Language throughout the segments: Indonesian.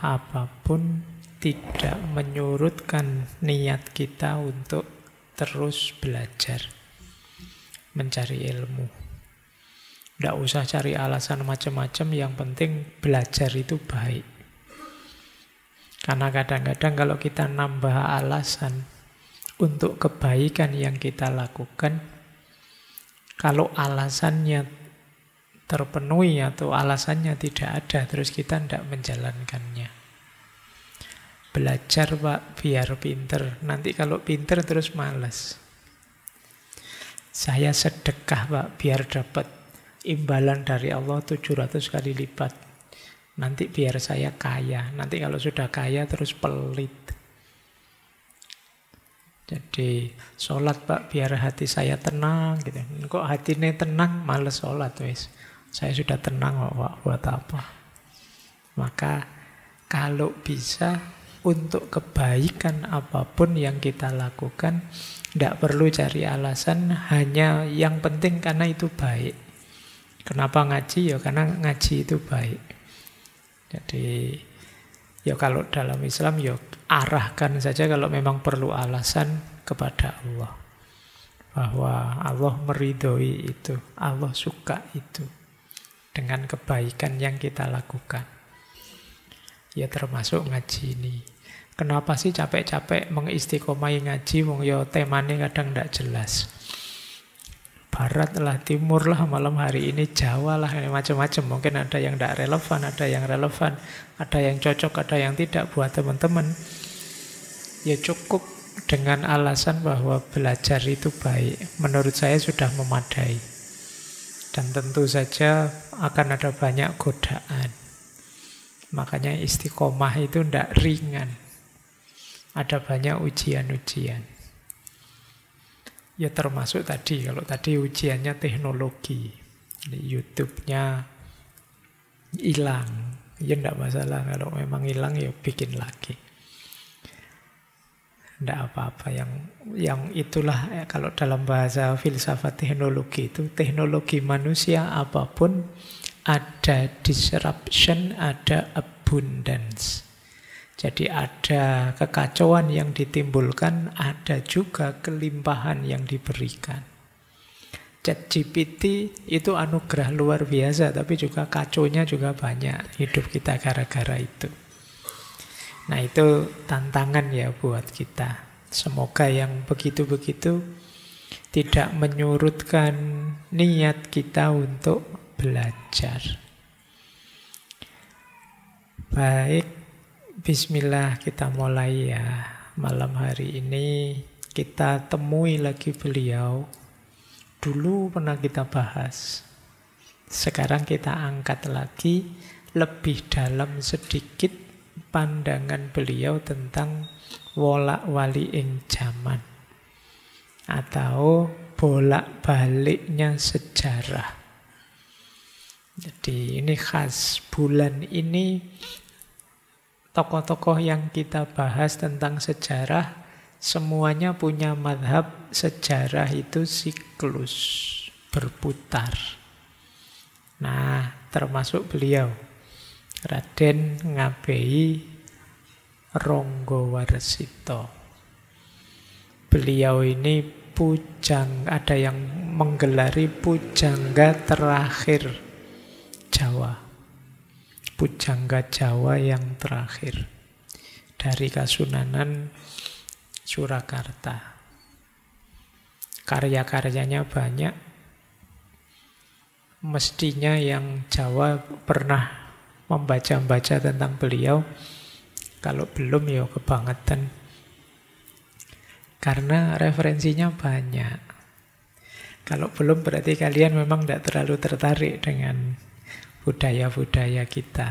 apapun tidak menyurutkan niat kita untuk terus belajar, mencari ilmu. Tidak usah cari alasan macam-macam, yang penting belajar itu baik. Karena kadang-kadang kalau kita nambah alasan untuk kebaikan yang kita lakukan, kalau alasannya terpenuhi atau alasannya tidak ada, terus kita tidak menjalankannya. Belajar Pak, biar pinter. Nanti kalau pinter terus malas. Saya sedekah Pak, biar dapat imbalan dari Allah 700 kali lipat. Nanti biar saya kaya. Nanti kalau sudah kaya terus pelit. Jadi sholat Pak, biar hati saya tenang gitu. Kok hatinya tenang, males sholat wis. Saya sudah tenang Pak, buat apa? Maka kalau bisa untuk kebaikan apapun yang kita lakukan, tidak perlu cari alasan, hanya yang penting karena itu baik. Kenapa ngaji? Ya karena ngaji itu baik. Jadi ya kalau dalam Islam ya arahkan saja kalau memang perlu alasan kepada Allah. Bahwa Allah meridhoi itu, Allah suka itu. Dengan kebaikan yang kita lakukan. Ya termasuk ngaji ini. Kenapa sih capek-capek mengistiqomai ngaji, wong ya temanya kadang tidak jelas. Barat lah, timur lah, malam hari ini Jawa lah, macam-macam. Mungkin ada yang tidak relevan, ada yang relevan, ada yang cocok, ada yang tidak buat teman-teman. Ya cukup dengan alasan bahwa belajar itu baik. Menurut saya sudah memadai. Dan tentu saja akan ada banyak godaan. Makanya istiqomah itu tidak ringan. Ada banyak ujian-ujian. Ya termasuk tadi, kalau tadi ujiannya teknologi. YouTube-nya hilang. Ya tidak masalah, kalau memang hilang ya bikin lagi. Tidak apa-apa, yang itulah kalau dalam bahasa filsafat teknologi itu, teknologi manusia apapun ada disruption, ada abundance. Jadi ada kekacauan yang ditimbulkan, ada juga kelimpahan yang diberikan. ChatGPT itu anugerah luar biasa, tapi juga kacaunya juga banyak. Hidup kita gara-gara itu. Nah itu tantangan ya buat kita. Semoga yang begitu-begitu tidak menyurutkan niat kita untuk belajar. Baik, bismillah kita mulai ya. Malam hari ini kita temui lagi beliau. Dulu pernah kita bahas. Sekarang kita angkat lagi lebih dalam sedikit pandangan beliau tentang wolak-wali ing jaman atau bolak-baliknya sejarah. Jadi ini khas bulan ini, tokoh-tokoh yang kita bahas tentang sejarah semuanya punya madhab sejarah itu siklus, berputar. Nah, termasuk beliau Raden Ngabei Ronggowarsito. Beliau ini ada yang menggelari pujangga terakhir Jawa. Pujangga Jawa yang terakhir dari Kasunanan Surakarta. Karya-karyanya banyak. Mestinya yang Jawa pernah membaca-baca tentang beliau. Kalau belum ya kebangetan. Karena referensinya banyak. Kalau belum berarti kalian memang tidak terlalu tertarik dengan budaya-budaya kita.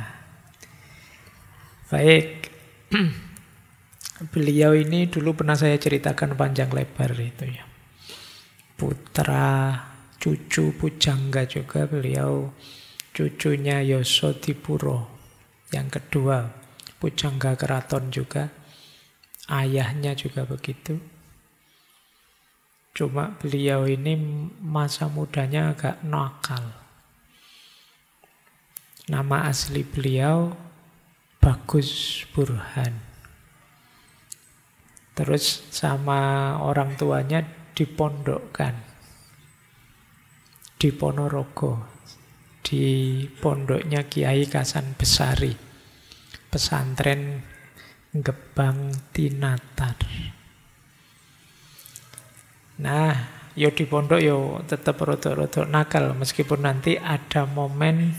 Baik. Beliau ini dulu pernah saya ceritakan panjang lebar itu ya. Putra, cucu pujangga juga beliau. Cucunya Yosodipuro yang kedua, pujangga keraton juga. Ayahnya juga begitu. Cuma beliau ini masa mudanya agak nakal. Nama asli beliau Bagus Burhan. Terus sama orang tuanya dipondokkan di Ponorogo, di pondoknya Kiai Kasan Besari, pesantren Gebang Tinatar. Nah, yo di pondok yo tetap rodok-rodok nakal, meskipun nanti ada momen,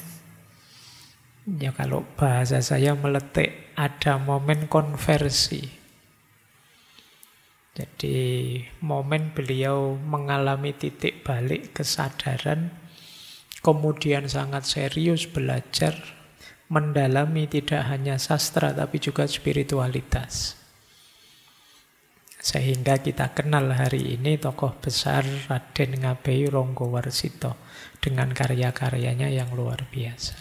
ya kalau bahasa saya meletik, ada momen konversi. Jadi momen beliau mengalami titik balik kesadaran, kemudian sangat serius belajar, mendalami tidak hanya sastra tapi juga spiritualitas. Sehingga kita kenal hari ini tokoh besar Raden Ngabei Ronggowarsito dengan karya-karyanya yang luar biasa.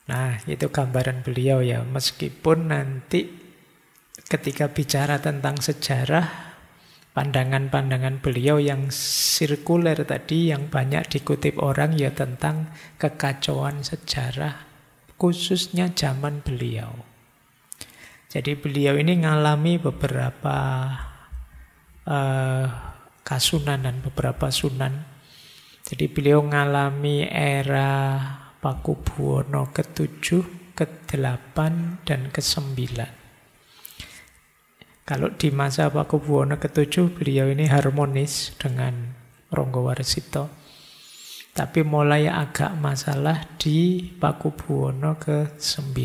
Nah, itu gambaran beliau ya, meskipun nanti ketika bicara tentang sejarah, pandangan-pandangan beliau yang sirkuler tadi, yang banyak dikutip orang ya tentang kekacauan sejarah, khususnya zaman beliau. Jadi beliau ini ngalami beberapa kasunanan, beberapa sunan. Jadi beliau ngalami era Pakubuwono ke-7, ke-8, dan ke-9. Kalau di masa Pakubuwono ke-7, beliau ini harmonis dengan Ronggowarsito. Tapi mulai agak masalah di Pakubuwono ke-9.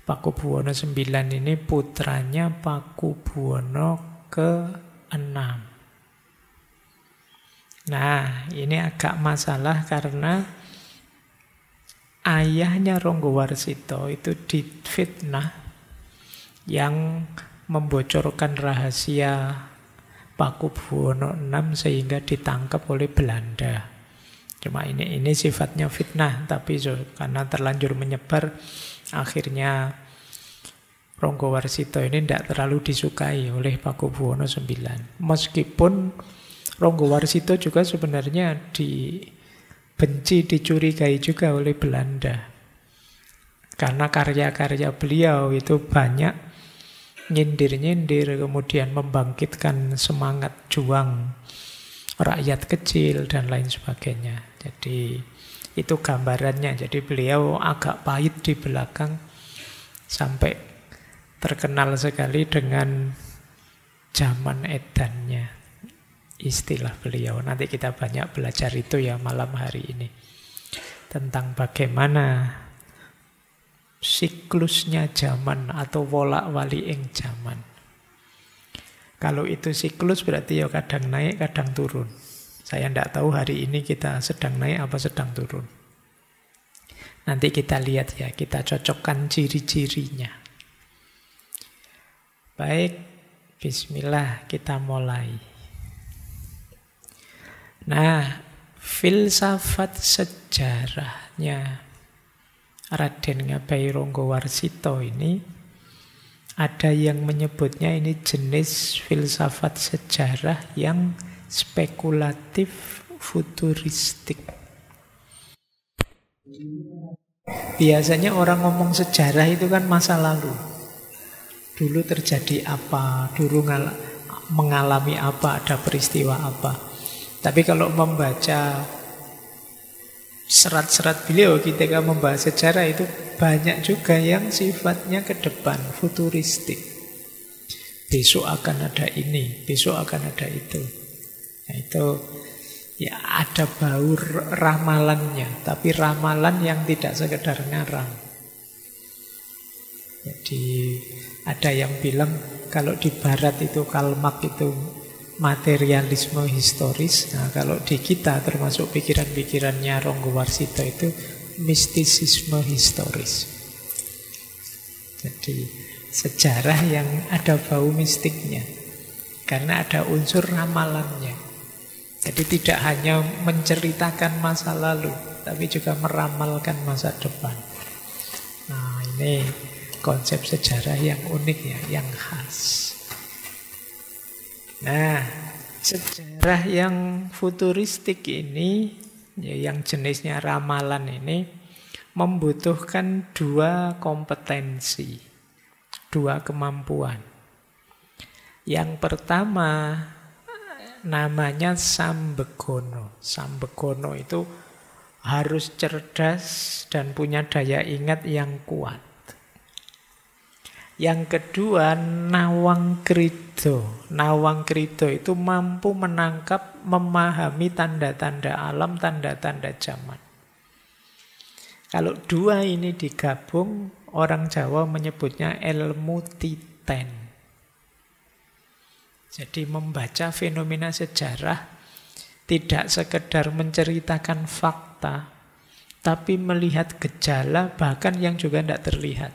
Pakubuwono 9 ini putranya Pakubuwono ke-6. Nah, ini agak masalah karena ayahnya Ronggowarsito itu difitnah yang membocorkan rahasia Pakubuwono 6 sehingga ditangkap oleh Belanda. Cuma ini sifatnya fitnah, tapi karena terlanjur menyebar, akhirnya Ronggowarsito ini tidak terlalu disukai oleh Pakubuwono 9. Meskipun Ronggowarsito juga sebenarnya dibenci, dicurigai juga oleh Belanda. Karena karya-karya beliau itu banyak nyindir-nyindir, kemudian membangkitkan semangat juang rakyat kecil dan lain sebagainya. Jadi itu gambarannya. Jadi beliau agak pahit di belakang sampai terkenal sekali dengan zaman edannya, istilah beliau. Nanti kita banyak belajar itu ya malam hari ini, tentang bagaimana siklusnya zaman atau wolak-wali ing zaman. Kalau itu siklus berarti ya kadang naik, kadang turun. Saya tidak tahu hari ini kita sedang naik apa sedang turun. Nanti kita lihat ya, kita cocokkan ciri-cirinya. Baik, bismillah, kita mulai. Nah, filsafat sejarahnya Raden Ngabei Ronggowarsito ini, ada yang menyebutnya ini jenis filsafat sejarah yang spekulatif futuristik. Biasanya orang ngomong sejarah itu kan masa lalu. Dulu terjadi apa, dulu mengalami apa, ada peristiwa apa. Tapi kalau membaca serat-serat beliau ketika membahas sejarah itu banyak juga yang sifatnya ke depan, futuristik. Besok akan ada ini, besok akan ada itu. Nah, itu ya ada bau ramalannya, tapi ramalan yang tidak sekedar ngarang. Jadi ada yang bilang kalau di barat itu Karl Marx itu materialisme historis. Nah, kalau di kita termasuk pikiran-pikirannya Ronggowarsito itu mistisisme historis. Jadi sejarah yang ada bau mistiknya karena ada unsur ramalannya. Jadi tidak hanya menceritakan masa lalu, tapi juga meramalkan masa depan. Nah, ini konsep sejarah yang unik ya, yang khas. Nah, sejarah yang futuristik ini, ya, yang jenisnya ramalan ini, membutuhkan dua kompetensi, dua kemampuan. Yang pertama namanya sambegono. Sambegono itu harus cerdas dan punya daya ingat yang kuat. Yang kedua, nawang krido. Nawang krido itu mampu menangkap, memahami tanda-tanda alam, tanda-tanda zaman. Kalau dua ini digabung, orang Jawa menyebutnya ilmu titen. Jadi membaca fenomena sejarah tidak sekedar menceritakan fakta, tapi melihat gejala bahkan yang juga tidak terlihat.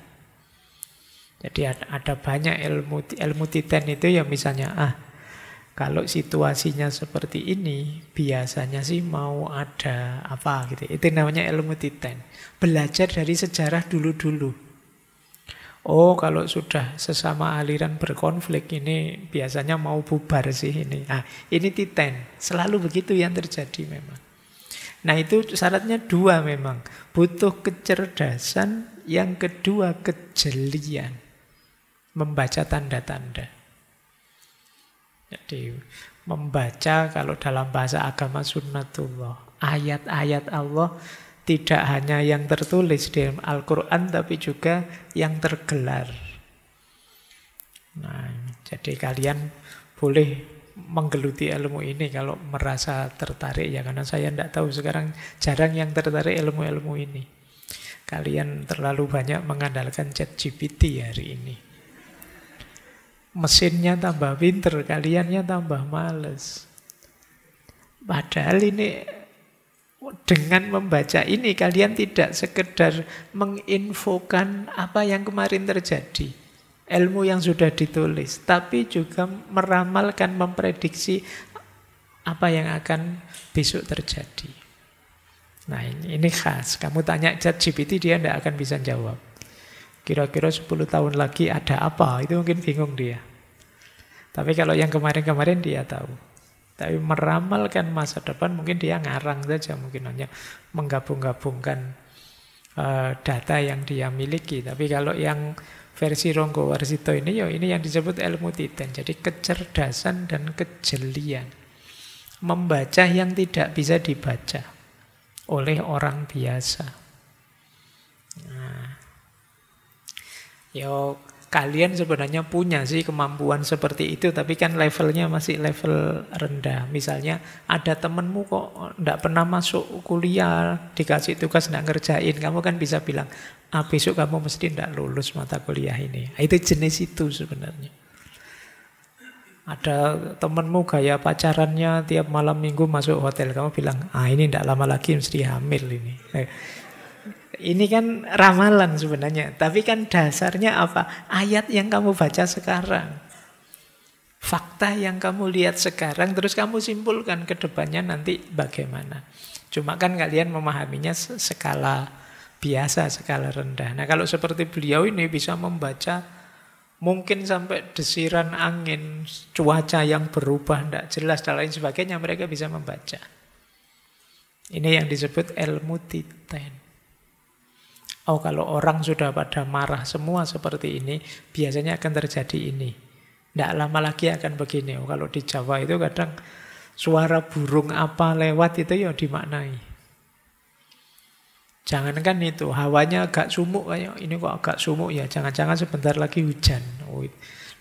Jadi ada banyak ilmu titen itu ya, misalnya kalau situasinya seperti ini biasanya sih mau ada apa gitu. Itu namanya ilmu titen. Belajar dari sejarah dulu-dulu. Oh, kalau sudah sesama aliran berkonflik ini biasanya mau bubar sih ini. Ini titen. Selalu begitu yang terjadi memang. Nah, itu syaratnya dua memang. Butuh kecerdasan, yang kedua kejelian. Membaca tanda-tanda. Jadi membaca kalau dalam bahasa agama sunnatullah. Ayat-ayat Allah tidak hanya yang tertulis di Al-Quran, tapi juga yang tergelar. Nah, jadi kalian boleh menggeluti ilmu ini kalau merasa tertarik ya, karena saya tidak tahu sekarang jarang yang tertarik ilmu-ilmu ini. Kalian terlalu banyak mengandalkan ChatGPT hari ini. Mesinnya tambah pinter, kaliannya tambah males. Padahal ini dengan membaca ini kalian tidak sekedar menginfokan apa yang kemarin terjadi, ilmu yang sudah ditulis, tapi juga meramalkan, memprediksi apa yang akan besok terjadi. Nah, ini khas. Kamu tanya ChatGPT, dia tidak akan bisa jawab. Kira-kira 10 tahun lagi ada apa? Itu mungkin bingung dia. Tapi kalau yang kemarin-kemarin dia tahu. Tapi meramalkan masa depan mungkin dia ngarang saja. Mungkin hanya menggabung-gabungkan data yang dia miliki. Tapi kalau yang versi Ronggo Warsito ini, ini yang disebut ilmu titen. Jadi kecerdasan dan kejelian. Membaca yang tidak bisa dibaca oleh orang biasa. Nah, kalian sebenarnya punya sih kemampuan seperti itu, tapi kan levelnya masih level rendah. Misalnya ada temenmu kok tidak pernah masuk kuliah, dikasih tugas tidak ngerjain, kamu kan bisa bilang, besok kamu mesti tidak lulus mata kuliah ini. Itu jenis itu sebenarnya. Ada temenmu gaya pacarannya tiap malam minggu masuk hotel, kamu bilang, ini tidak lama lagi mesti hamil ini. Ini kan ramalan sebenarnya, tapi kan dasarnya apa? Ayat yang kamu baca sekarang, fakta yang kamu lihat sekarang, terus kamu simpulkan ke depannya nanti bagaimana. Cuma kan kalian memahaminya skala biasa, skala rendah. Nah, kalau seperti beliau ini bisa membaca mungkin sampai desiran angin, cuaca yang berubah, tidak jelas, dan lain sebagainya, mereka bisa membaca. Ini yang disebut ilmu titen. Oh, kalau orang sudah pada marah semua seperti ini, biasanya akan terjadi ini. Tidak lama lagi akan begini. Oh, kalau di Jawa itu kadang suara burung apa lewat itu ya dimaknai. Jangankan itu, hawanya agak sumuk, kayak ini kok agak sumuk ya, jangan-jangan sebentar lagi hujan. Oh,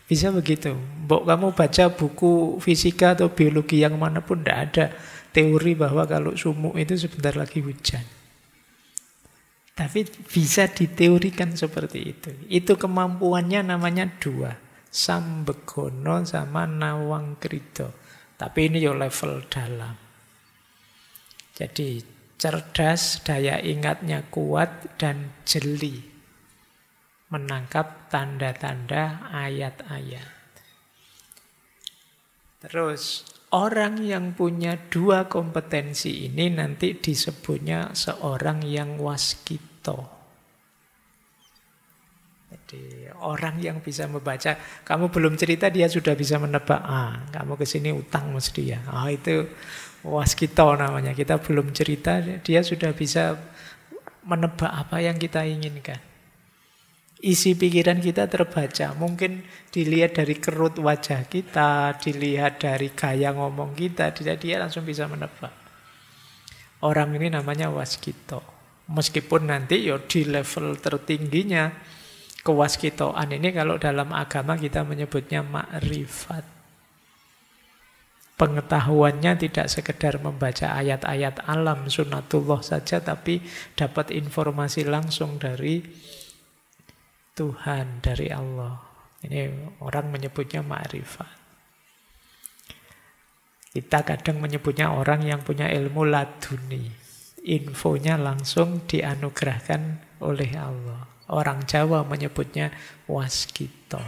bisa begitu. Mbok kamu baca buku fisika atau biologi yang manapun, tidak ada teori bahwa kalau sumuk itu sebentar lagi hujan. Tapi bisa diteorikan seperti itu. Itu kemampuannya namanya dua. Sambegono sama nawang krido. Tapi ini ya level dalam. Jadi cerdas, daya ingatnya kuat dan jeli. Menangkap tanda-tanda ayat-ayat. Terus orang yang punya dua kompetensi ini nanti disebutnya seorang yang waskito. Jadi orang yang bisa membaca, kamu belum cerita dia sudah bisa menebak, kamu kesini utang mesti ya. Itu waskito namanya. Kita belum cerita dia sudah bisa menebak apa yang kita inginkan. Isi pikiran kita terbaca. Mungkin dilihat dari kerut wajah kita, dilihat dari gaya ngomong kita, dia langsung bisa menebak. Orang ini namanya waskito. Meskipun nanti di level tertingginya kewaskitoan ini kalau dalam agama kita menyebutnya ma'rifat. Pengetahuannya tidak sekedar membaca ayat-ayat alam sunatullah saja, tapi dapat informasi langsung dari Tuhan, dari Allah. Ini orang menyebutnya ma'rifat. Kita kadang menyebutnya orang yang punya ilmu laduni. Infonya langsung dianugerahkan oleh Allah. Orang Jawa menyebutnya waskito.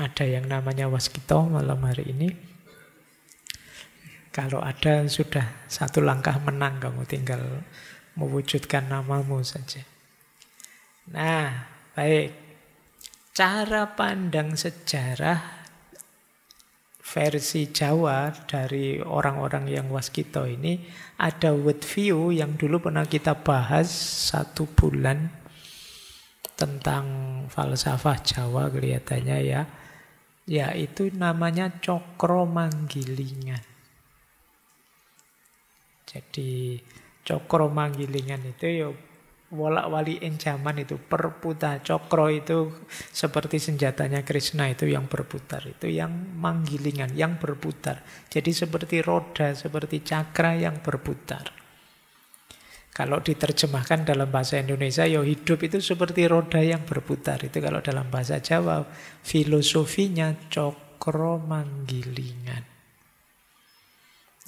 Ada yang namanya waskito malam hari ini. Kalau ada sudah satu langkah menang, kamu tinggal mewujudkan namamu saja. Nah, baik. Cara pandang sejarah versi Jawa dari orang-orang yang waskito ini ada world view yang dulu pernah kita bahas 1 bulan tentang falsafah Jawa kelihatannya ya. Yaitu namanya cokro manggilingan. Jadi cokro manggilingan itu wolak-wali zaman itu perputar. Cokro itu seperti senjatanya Krishna itu yang berputar. Itu yang manggilingan, yang berputar. Jadi seperti roda, seperti cakra yang berputar. Kalau diterjemahkan dalam bahasa Indonesia, hidup itu seperti roda yang berputar. Itu kalau dalam bahasa Jawa, filosofinya cokro manggilingan.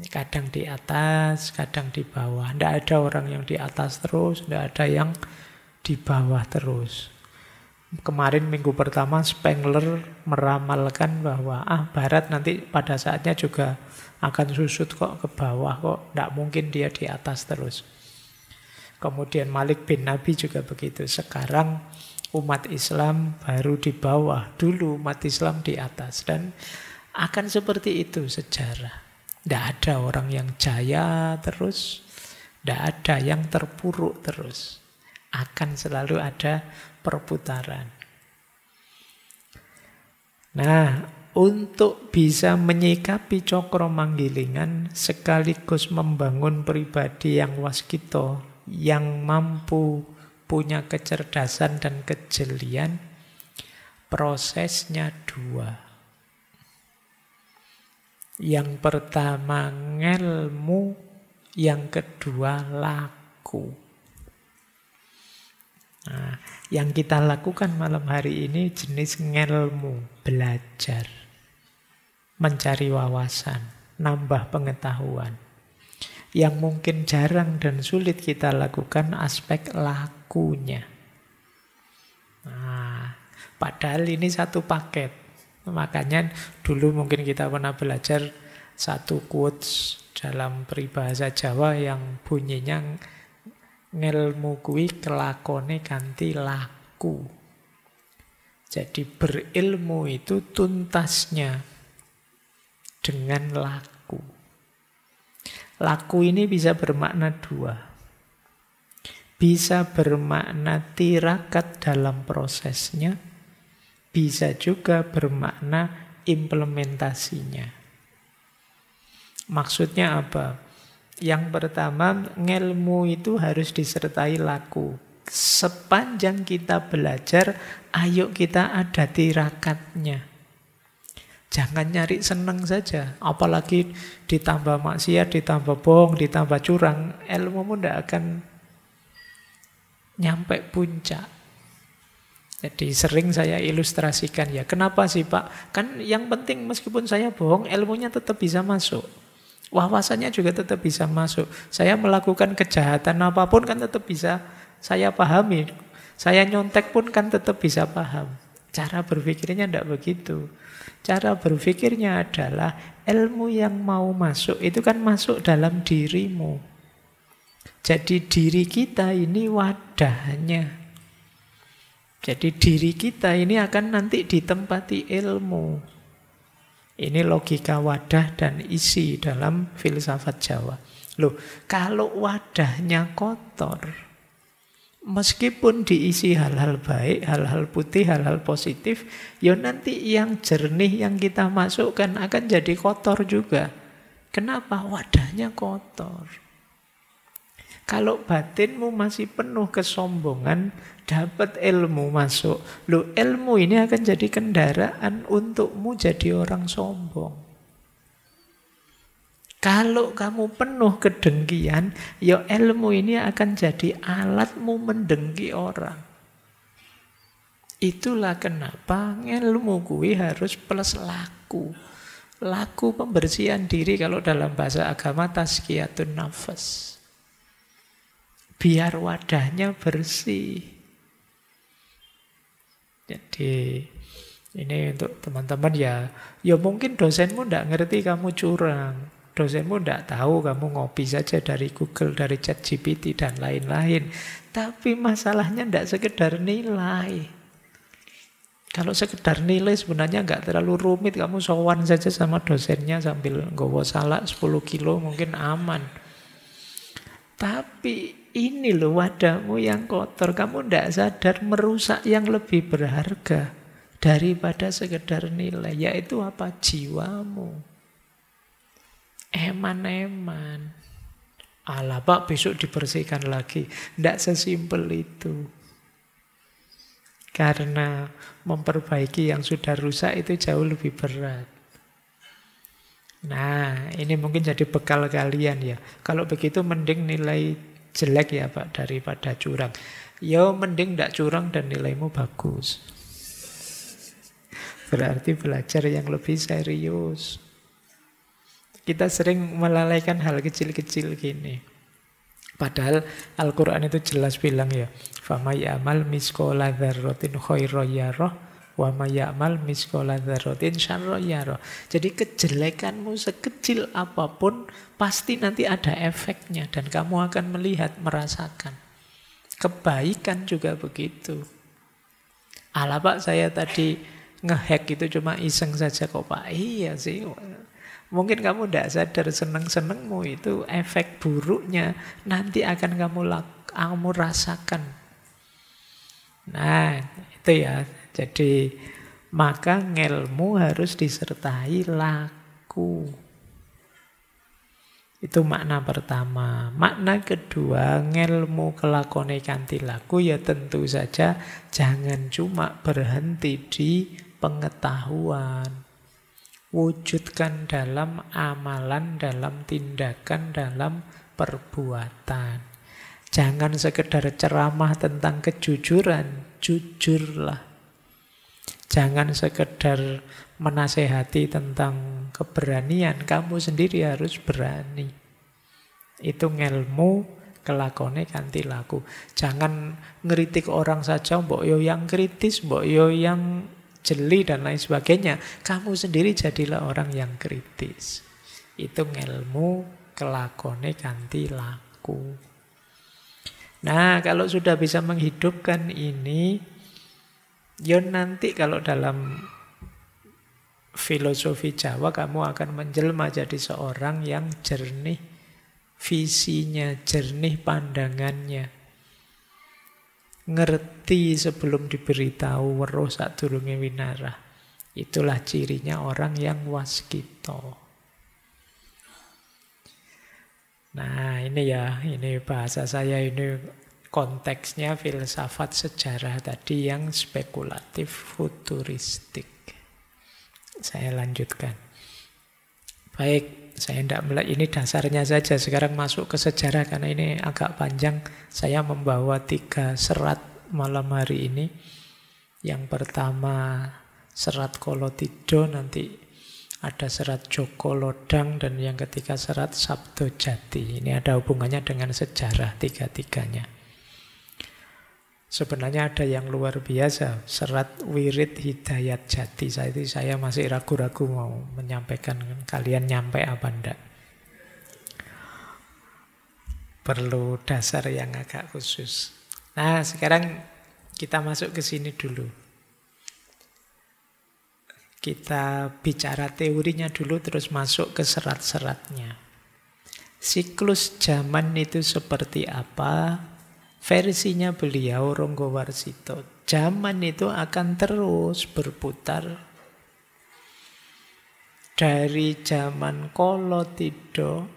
Kadang di atas, kadang di bawah. Tidak ada orang yang di atas terus, tidak ada yang di bawah terus. Kemarin minggu pertama Spengler meramalkan bahwa Barat nanti pada saatnya juga akan susut kok ke bawah, kok tidak mungkin dia di atas terus. Kemudian Malik bin Nabi juga begitu. Sekarang umat Islam baru di bawah, dulu umat Islam di atas. Dan akan seperti itu sejarah. Tidak ada orang yang jaya terus, tidak ada yang terpuruk terus. Akan selalu ada perputaran. Nah, untuk bisa menyikapi cokro manggilingan sekaligus membangun pribadi yang waskito, yang mampu punya kecerdasan dan kejelian, prosesnya 2. Yang pertama ngelmu, yang kedua laku. Nah, yang kita lakukan malam hari ini jenis ngelmu, belajar, mencari wawasan, nambah pengetahuan. Yang mungkin jarang dan sulit kita lakukan aspek lakunya. Nah, padahal ini satu paket. Makanya dulu mungkin kita pernah belajar satu quotes dalam peribahasa Jawa yang bunyinya ngelmu kuwi kelakone kanthi laku. Jadi berilmu itu tuntasnya dengan laku. Laku ini bisa bermakna 2. Bisa bermakna tirakat dalam prosesnya, bisa juga bermakna implementasinya. Maksudnya apa? Yang pertama, ngelmu itu harus disertai laku. Sepanjang kita belajar, ayo kita ada tirakatnya. Jangan nyari seneng saja. Apalagi ditambah maksiat, ditambah bohong, ditambah curang, ilmumu tidak akan nyampe puncak. Jadi sering saya ilustrasikan ya. Kenapa sih Pak? Kan yang penting meskipun saya bohong, ilmunya tetap bisa masuk. Wawasannya juga tetap bisa masuk. Saya melakukan kejahatan apapun kan tetap bisa saya pahami. Saya nyontek pun kan tetap bisa paham. Cara berpikirnya tidak begitu. Cara berpikirnya adalah ilmu yang mau masuk itu kan masuk dalam dirimu. Jadi diri kita ini wadahnya. Jadi diri kita ini akan nanti ditempati ilmu. Ini logika wadah dan isi dalam filsafat Jawa. Loh, kalau wadahnya kotor, meskipun diisi hal-hal baik, hal-hal putih, hal-hal positif, ya nanti yang jernih yang kita masukkan akan jadi kotor juga. Kenapa? Wadahnya kotor. Kalau batinmu masih penuh kesombongan, dapat ilmu masuk. Loh, ilmu ini akan jadi kendaraan untukmu jadi orang sombong. Kalau kamu penuh kedengkian, ya ilmu ini akan jadi alatmu mendengki orang. Itulah kenapa ilmu kuwi harus plus laku. Laku pembersihan diri, kalau dalam bahasa agama tazkiyatun nafas. Biar wadahnya bersih. Jadi ini untuk teman-teman ya mungkin dosenmu tidak ngerti kamu curang. Dosenmu tidak tahu kamu ngopi saja dari Google, dari ChatGPT dan lain-lain. Tapi masalahnya tidak sekedar nilai. Kalau sekedar nilai sebenarnya nggak terlalu rumit. Kamu sowan saja sama dosennya sambil nggawa salak 10 kilo mungkin aman. Tapi ini loh wadahmu yang kotor. Kamu tidak sadar merusak yang lebih berharga daripada sekedar nilai. Yaitu apa? Jiwamu. Eman-eman. Alah Pak, besok dibersihkan lagi. Tidak sesimpel itu. Karena memperbaiki yang sudah rusak itu jauh lebih berat. Nah, ini mungkin jadi bekal kalian ya. Kalau begitu mending nilai jelek ya Pak daripada curang. Ya mending tidak curang dan nilaimu bagus. Berarti belajar yang lebih serius. Kita sering melalaikan hal kecil-kecil gini. Padahal Al-Quran itu jelas bilang ya, فَمَا يَعْمَلْ مِثْقَالَ ذَرَّةٍ خَيْرًا يَرَهُ وَمَا يَعْمَلْ مِثْقَالَ ذَرَّةٍ شَرًّا يَرَهُ. Jadi kejelekanmu sekecil apapun pasti nanti ada efeknya dan kamu akan melihat, merasakan. Kebaikan juga begitu. Alah Pak, saya tadi ngehack itu cuma iseng saja kok Pak. Iya sih. Mungkin kamu tidak sadar seneng-senengmu itu efek buruknya nanti akan kamu rasakan. Nah, itu ya. Jadi maka ngelmu harus disertai laku. Itu makna pertama. Makna kedua, ngelmu kelakone kanthi laku ya tentu saja jangan cuma berhenti di pengetahuan. Wujudkan dalam amalan, dalam tindakan, dalam perbuatan. Jangan sekedar ceramah tentang kejujuran, jujurlah. Jangan sekedar menasehati tentang keberanian, kamu sendiri harus berani. Itu ngelmu kelakone kanthi laku. Jangan ngeritik orang saja, mbok yo yang kritis, mbok yo yang jeli dan lain sebagainya. Kamu sendiri jadilah orang yang kritis. Itu ngelmu kelakone kanthi laku. Nah, kalau sudah bisa menghidupkan ini, ya nanti kalau dalam filosofi Jawa kamu akan menjelma jadi seorang yang jernih visinya, jernih pandangannya. Ngerti sebelum diberitahu, weruh sadurunge winarah. Itulah cirinya orang yang waskita. Nah ini ya, ini bahasa saya ini konteksnya filsafat sejarah tadi yang spekulatif futuristik. Saya lanjutkan. Baik, saya tidak melihat ini dasarnya saja. Sekarang masuk ke sejarah karena ini agak panjang. Saya membawa 3 serat malam hari ini. Yang pertama serat Kolotidho, nanti ada serat Joko Lodang, dan yang ketiga serat Sabdo Jati. Ini ada hubungannya dengan sejarah 3-tiganya. Sebenarnya ada yang luar biasa, serat Wirid Hidayat Jati. Saya masih ragu-ragu mau menyampaikan, kalian nyampe apa enggak. Perlu dasar yang agak khusus. Nah, sekarang kita masuk ke sini dulu. Kita bicara teorinya dulu, terus masuk ke serat-seratnya. Siklus zaman itu seperti apa? Versinya beliau Ronggowarsito. Zaman itu akan terus berputar dari zaman Kolotidho,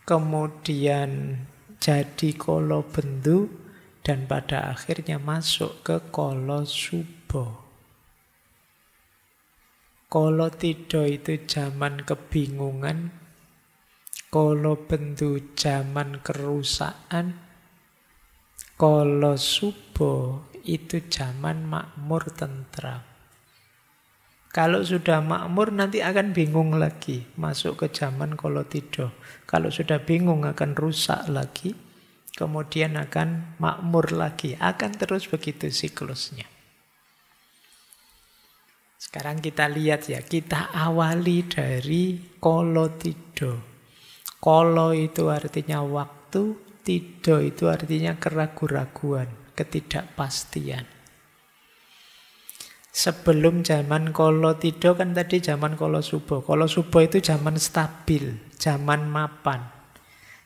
kemudian jadi Kolobendu, dan pada akhirnya masuk ke Kolosubo. Kolotidho itu zaman kebingungan, Kolobendu zaman kerusakan, Kolosubo itu zaman makmur tentram. Kalau sudah makmur nanti akan bingung lagi, masuk ke zaman Kolotidho. Kalau sudah bingung akan rusak lagi, kemudian akan makmur lagi. Akan terus begitu siklusnya. Sekarang kita lihat ya, kita awali dari Kolotidho. Kolo itu artinya waktu, tidho itu artinya keraguan-raguan, ketidakpastian. Sebelum zaman Kolotidho kan tadi zaman Kolosubo. Kolosubo itu zaman stabil, zaman mapan.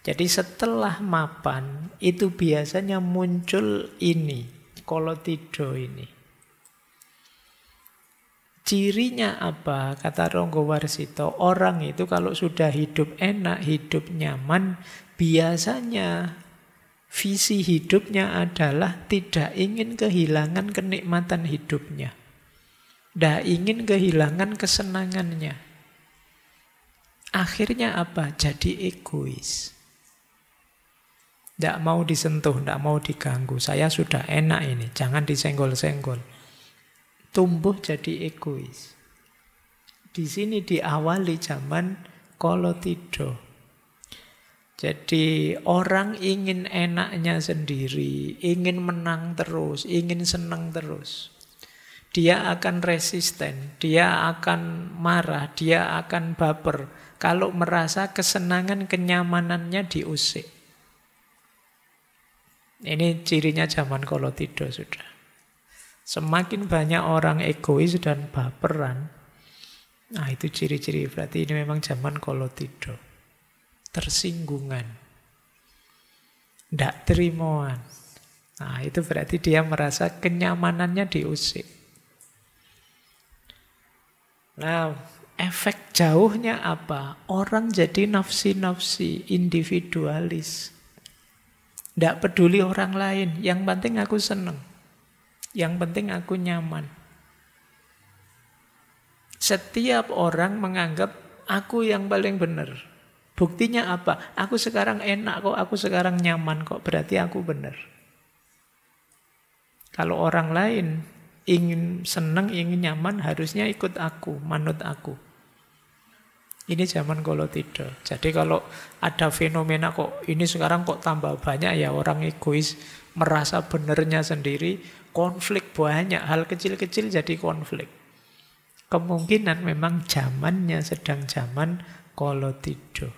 Jadi setelah mapan itu biasanya muncul ini, Kolotidho ini. Cirinya apa? Kata Ronggowarsito, orang itu kalau sudah hidup enak, hidup nyaman, biasanya visi hidupnya adalah tidak ingin kehilangan kenikmatan hidupnya. Tidak ingin kehilangan kesenangannya. Akhirnya apa? Jadi egois. Tidak mau disentuh, tidak mau diganggu. Saya sudah enak ini, jangan disenggol-senggol. Tumbuh jadi egois. Di sini diawali zaman Kolotidho. Jadi orang ingin enaknya sendiri, ingin menang terus, ingin senang terus. Dia akan resisten, dia akan marah, dia akan baper kalau merasa kesenangan, kenyamanannya diusik. Ini cirinya zaman Kolotidho sudah. Semakin banyak orang egois dan baperan, nah itu ciri-ciri, berarti ini memang zaman Kolotidho. Tersinggungan, ndak terimoan. Nah itu berarti dia merasa kenyamanannya diusik. Nah, efek jauhnya apa? Orang jadi nafsi-nafsi, individualis. Tidak peduli orang lain, yang penting aku senang. Yang penting aku nyaman. Setiap orang menganggap aku yang paling benar. Buktinya apa? Aku sekarang enak kok, aku sekarang nyaman kok, berarti aku benar. Kalau orang lain ingin senang, ingin nyaman, harusnya ikut aku, manut aku. Ini zaman Kolotidho. Jadi kalau ada fenomena kok, ini sekarang kok tambah banyak ya orang egois, merasa benernya sendiri, konflik banyak, hal kecil-kecil jadi konflik. Kemungkinan memang zamannya sedang zaman Kolotidho.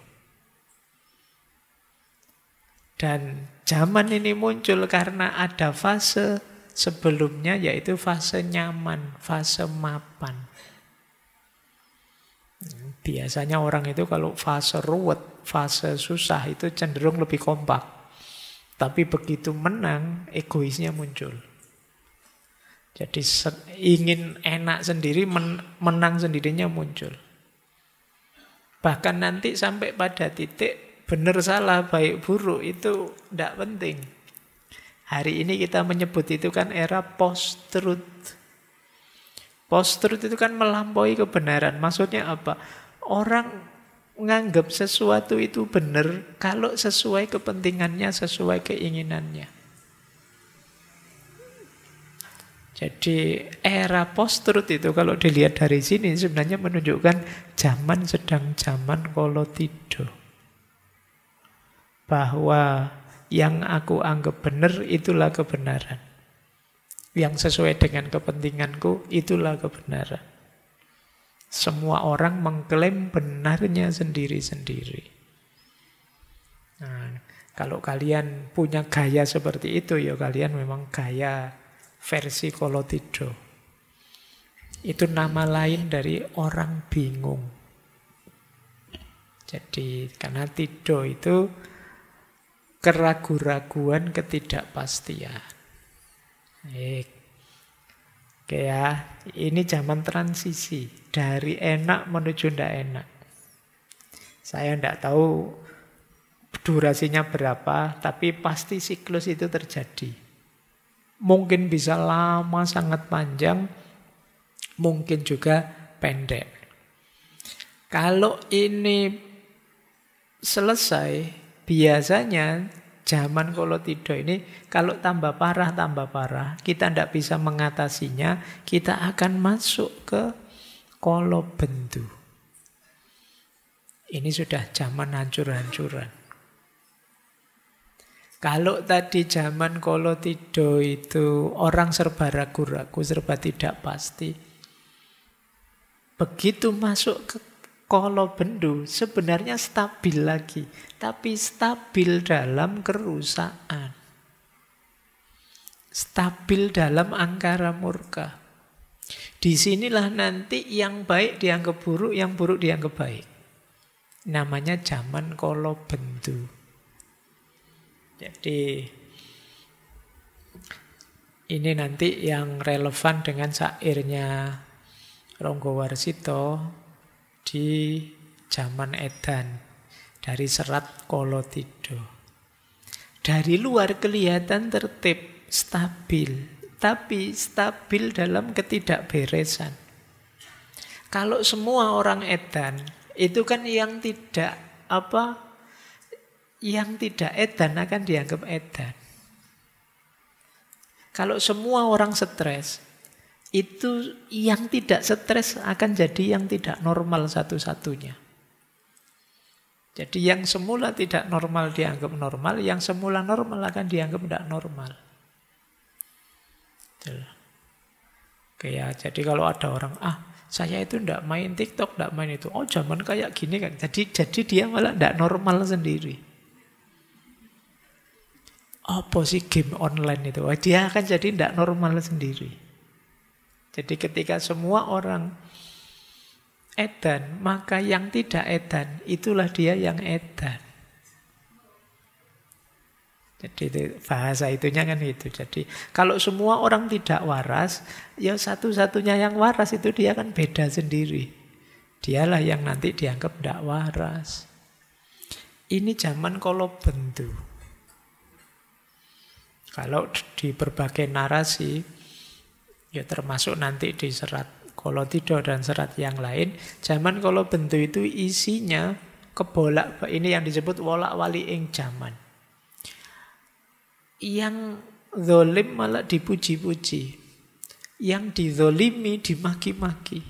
Dan zaman ini muncul karena ada fase sebelumnya, yaitu fase nyaman, fase mapan. Biasanya orang itu kalau fase ruwet, fase susah itu cenderung lebih kompak. Tapi begitu menang, egoisnya muncul. Jadi ingin enak sendiri, menang sendirinya muncul. Bahkan nanti sampai pada titik benar salah, baik buruk itu tidak penting. Hari ini kita menyebut itu kan era post-truth. Post-truth itu kan melampaui kebenaran. Maksudnya apa? Orang menganggap sesuatu itu benar kalau sesuai kepentingannya, sesuai keinginannya. Jadi era post-truth itu kalau dilihat dari sini sebenarnya menunjukkan zaman sedang zaman Kolotidho. Bahwa yang aku anggap benar itulah kebenaran. Yang sesuai dengan kepentinganku itulah kebenaran. Semua orang mengklaim benarnya sendiri-sendiri. Nah, kalau kalian punya gaya seperti itu, ya kalian memang gaya versi Kolotidho. Itu nama lain dari orang bingung. Jadi karena tido itu keraguan-raguan, ketidakpastian. Oke ya, ini zaman transisi dari enak menuju tidak enak. Saya tidak tahu durasinya berapa, tapi pasti siklus itu terjadi. Mungkin bisa lama, sangat panjang, mungkin juga pendek. Kalau ini selesai, biasanya zaman Kolotido ini kalau tambah parah, kita tidak bisa mengatasinya, kita akan masuk ke Kolobendu. Ini sudah zaman hancur-hancuran. Kalau tadi zaman Kolotido itu orang serba ragu-ragu, serba tidak pasti. Begitu masuk ke Kolobendu sebenarnya stabil lagi, tapi stabil dalam kerusakan. Stabil dalam angkara murka. Disinilah nanti yang baik dianggap buruk, yang buruk dianggap baik. Namanya zaman Kolobendu. Jadi ini nanti yang relevan dengan syairnya Ronggowarsito di zaman Edan dari serat Kolotido. Dari luar kelihatan tertib, stabil, tapi stabil dalam ketidakberesan. Kalau semua orang Edan itu kan yang tidak edan akan dianggap edan. Kalau semua orang stres, itu yang tidak stres akan jadi yang tidak normal satu-satunya. Jadi yang semula tidak normal dianggap normal, yang semula normal akan dianggap tidak normal. Oke ya, jadi kalau ada orang, saya itu tidak main TikTok, tidak main itu. Oh zaman kayak gini kan. Jadi dia malah tidak normal sendiri. Apa sih game online itu? Dia akan jadi tidak normal sendiri. Jadi ketika semua orang edan, maka yang tidak edan, itulah dia yang edan. Jadi itu, bahasa itunya kan itu. Jadi kalau semua orang tidak waras, ya satu-satunya yang waras itu dia kan beda sendiri. Dialah yang nanti dianggap tidak waras. Ini zaman Kolobendu. Kalau di berbagai narasi, ya termasuk nanti di serat Kolotido dan serat yang lain, zaman Kolobendu itu isinya ini yang disebut wolak-wali ing zaman. Yang zolim malah dipuji-puji, yang dizolimi dimaki-maki.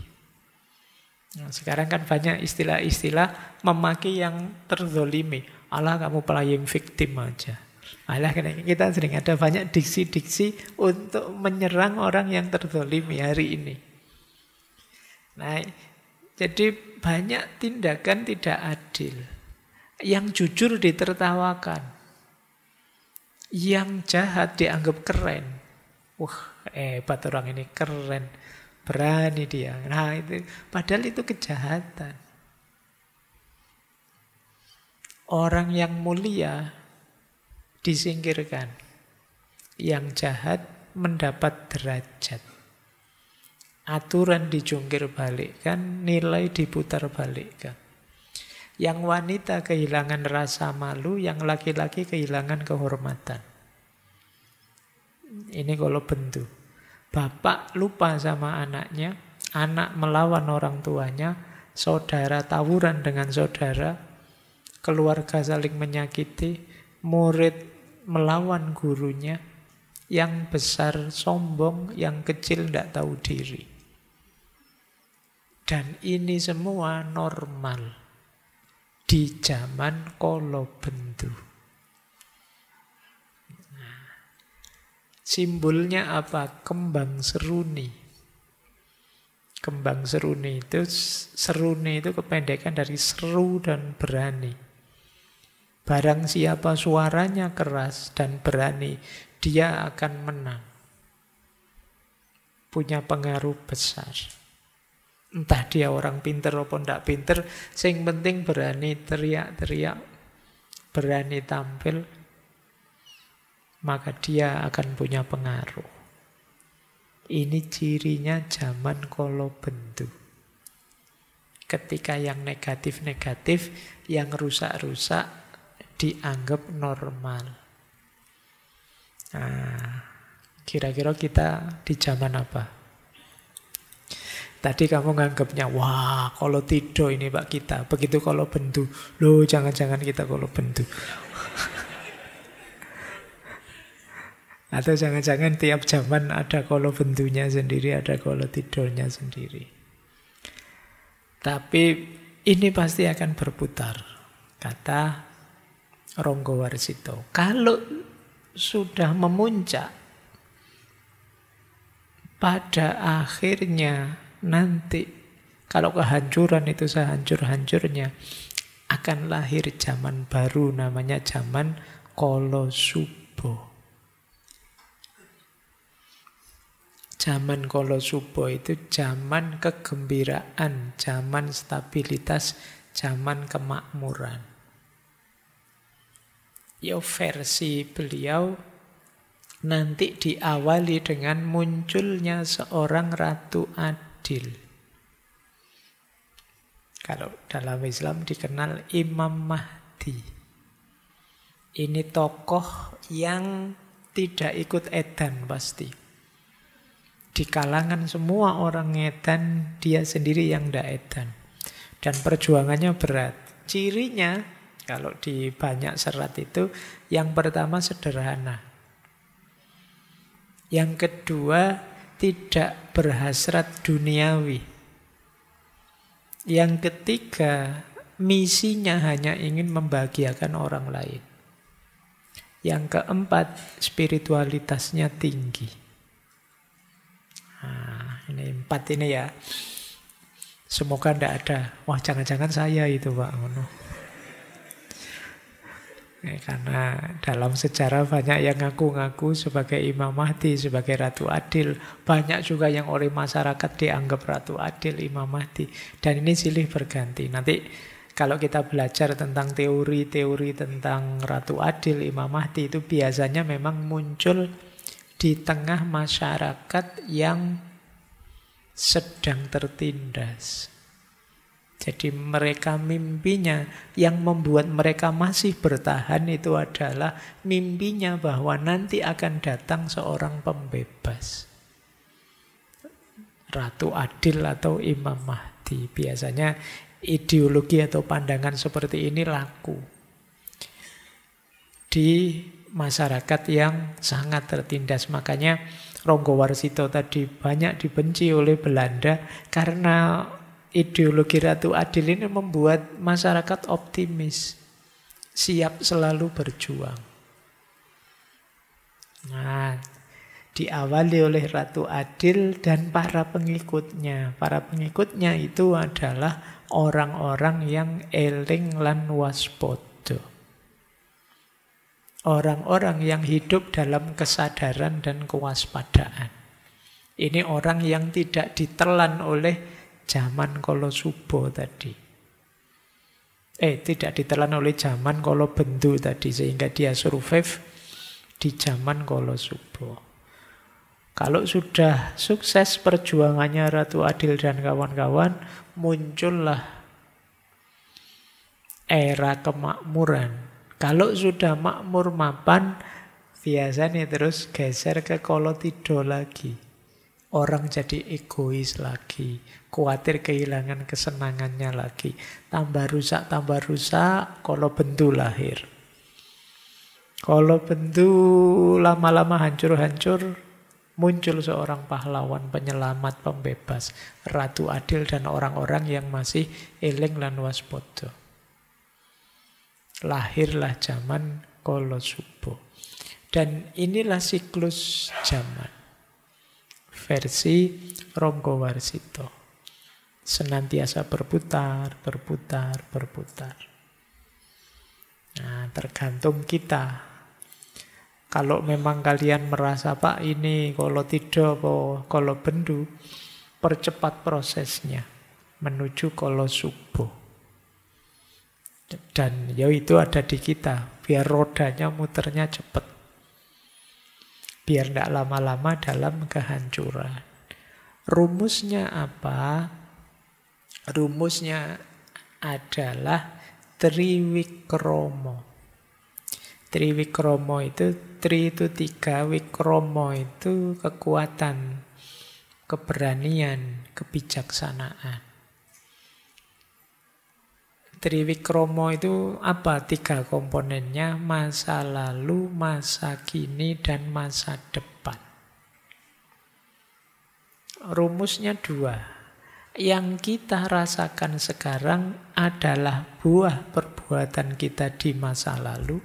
Nah, sekarang kan banyak istilah-istilah memaki yang terzolimi. Allah kamu playing victim aja. Alah, kita sering ada banyak diksi-diksi untuk menyerang orang yang terzolimi hari ini. Nah, jadi banyak tindakan tidak adil. Yang jujur ditertawakan. Yang jahat dianggap keren. Wah, hebat orang ini, keren. Berani dia. Nah, itu padahal itu kejahatan. Orang yang mulia disingkirkan. Yang jahat mendapat derajat. Aturan dijungkir balikkan, nilai diputar balikkan. Yang wanita kehilangan rasa malu, yang laki-laki kehilangan kehormatan. Ini Kolobendu. Bapak lupa sama anaknya, anak melawan orang tuanya, saudara tawuran dengan saudara, keluarga saling menyakiti, murid melawan gurunya, yang besar sombong, yang kecil tidak tahu diri. Dan ini semua normal di zaman Kolobendu. Nah, simbolnya apa? Kembang seruni. Kembang seruni itu kependekan dari seru dan berani. Barang siapa suaranya keras dan berani, dia akan menang. Punya pengaruh besar. Entah dia orang pinter atau ndak pinter, sing penting berani teriak-teriak, berani tampil, maka dia akan punya pengaruh. Ini cirinya zaman kala bendu. Ketika yang negatif-negatif, yang rusak-rusak dianggap normal. Nah, kira-kira kita di zaman apa? Tadi kamu nganggapnya, wah kalau tidur ini Pak kita. Begitu kalau bendu, loh jangan-jangan kita kalau bendu. Atau jangan-jangan tiap zaman ada kalau bendunya sendiri, ada kalau tidurnya sendiri. Tapi ini pasti akan berputar, kata Ronggowarsito. Kalau sudah memuncak, pada akhirnya nanti kalau kehancuran itu sehancur-hancurnya, akan lahir zaman baru namanya zaman Kolosubo. Zaman Kolosubo itu zaman kegembiraan, zaman stabilitas, zaman kemakmuran. Ya versi beliau nanti diawali dengan munculnya seorang Ratu Adil. Kalau dalam Islam dikenal Imam Mahdi. Ini tokoh yang tidak ikut edan pasti. Di kalangan semua orang edan, dia sendiri yang tidak edan. Dan perjuangannya berat. Cirinya, kalau di banyak serat itu, yang pertama sederhana. Yang kedua, tidak berhasrat duniawi. Yang ketiga, misinya hanya ingin membahagiakan orang lain. Yang keempat, spiritualitasnya tinggi. Nah, ini 4 ini ya. Semoga tidak ada. Wah, jangan-jangan saya itu Pak. Karena dalam sejarah banyak yang ngaku-ngaku sebagai Imam Mahdi, sebagai Ratu Adil. Banyak juga yang oleh masyarakat dianggap Ratu Adil, Imam Mahdi. Dan ini silih berganti. Nanti kalau kita belajar tentang teori-teori tentang Ratu Adil, Imam Mahdi, itu biasanya memang muncul di tengah masyarakat yang sedang tertindas. Jadi mereka mimpinya, yang membuat mereka masih bertahan itu adalah mimpinya bahwa nanti akan datang seorang pembebas. Ratu Adil atau Imam Mahdi. Biasanya ideologi atau pandangan seperti ini laku di masyarakat yang sangat tertindas. Makanya Ronggowarsito tadi banyak dibenci oleh Belanda karena ideologi Ratu Adil ini membuat masyarakat optimis, siap selalu berjuang. Nah, diawali oleh Ratu Adil dan para pengikutnya. Para pengikutnya itu adalah orang-orang yang eling lan waspada. Orang-orang yang hidup dalam kesadaran dan kewaspadaan. Ini orang yang tidak ditelan oleh zaman Kolosubo tadi. Tidak ditelan oleh zaman Kolobendu tadi, sehingga dia survive di zaman Kolosubo. Kalau sudah sukses perjuangannya Ratu Adil dan kawan-kawan, muncullah era kemakmuran. Kalau sudah makmur mapan, biasanya terus geser ke Kolotido lagi. Orang jadi egois lagi, khawatir kehilangan kesenangannya lagi. Tambah rusak, Kolobendu lahir. Kolobendu lama-lama hancur-hancur, muncul seorang pahlawan, penyelamat, pembebas, Ratu Adil dan orang-orang yang masih eling lan waspada. Lahirlah zaman Kolosubo. Dan inilah siklus zaman. Versi Ronggowarsito. Senantiasa berputar. Nah, tergantung kita. Kalau memang kalian merasa, Pak ini kalau tidak, kalau bendu, percepat prosesnya. menuju kolo subuh. Dan ya itu ada di kita, biar rodanya muternya cepat. Biar tidak lama-lama dalam kehancuran. Rumusnya apa? Rumusnya adalah triwikromo. Triwikromo itu, tri itu 3, wikromo itu kekuatan, keberanian, kebijaksanaan. Triwikromo itu apa? 3 komponennya, masa lalu, masa kini, dan masa depan. Rumusnya 2. Yang kita rasakan sekarang adalah buah perbuatan kita di masa lalu.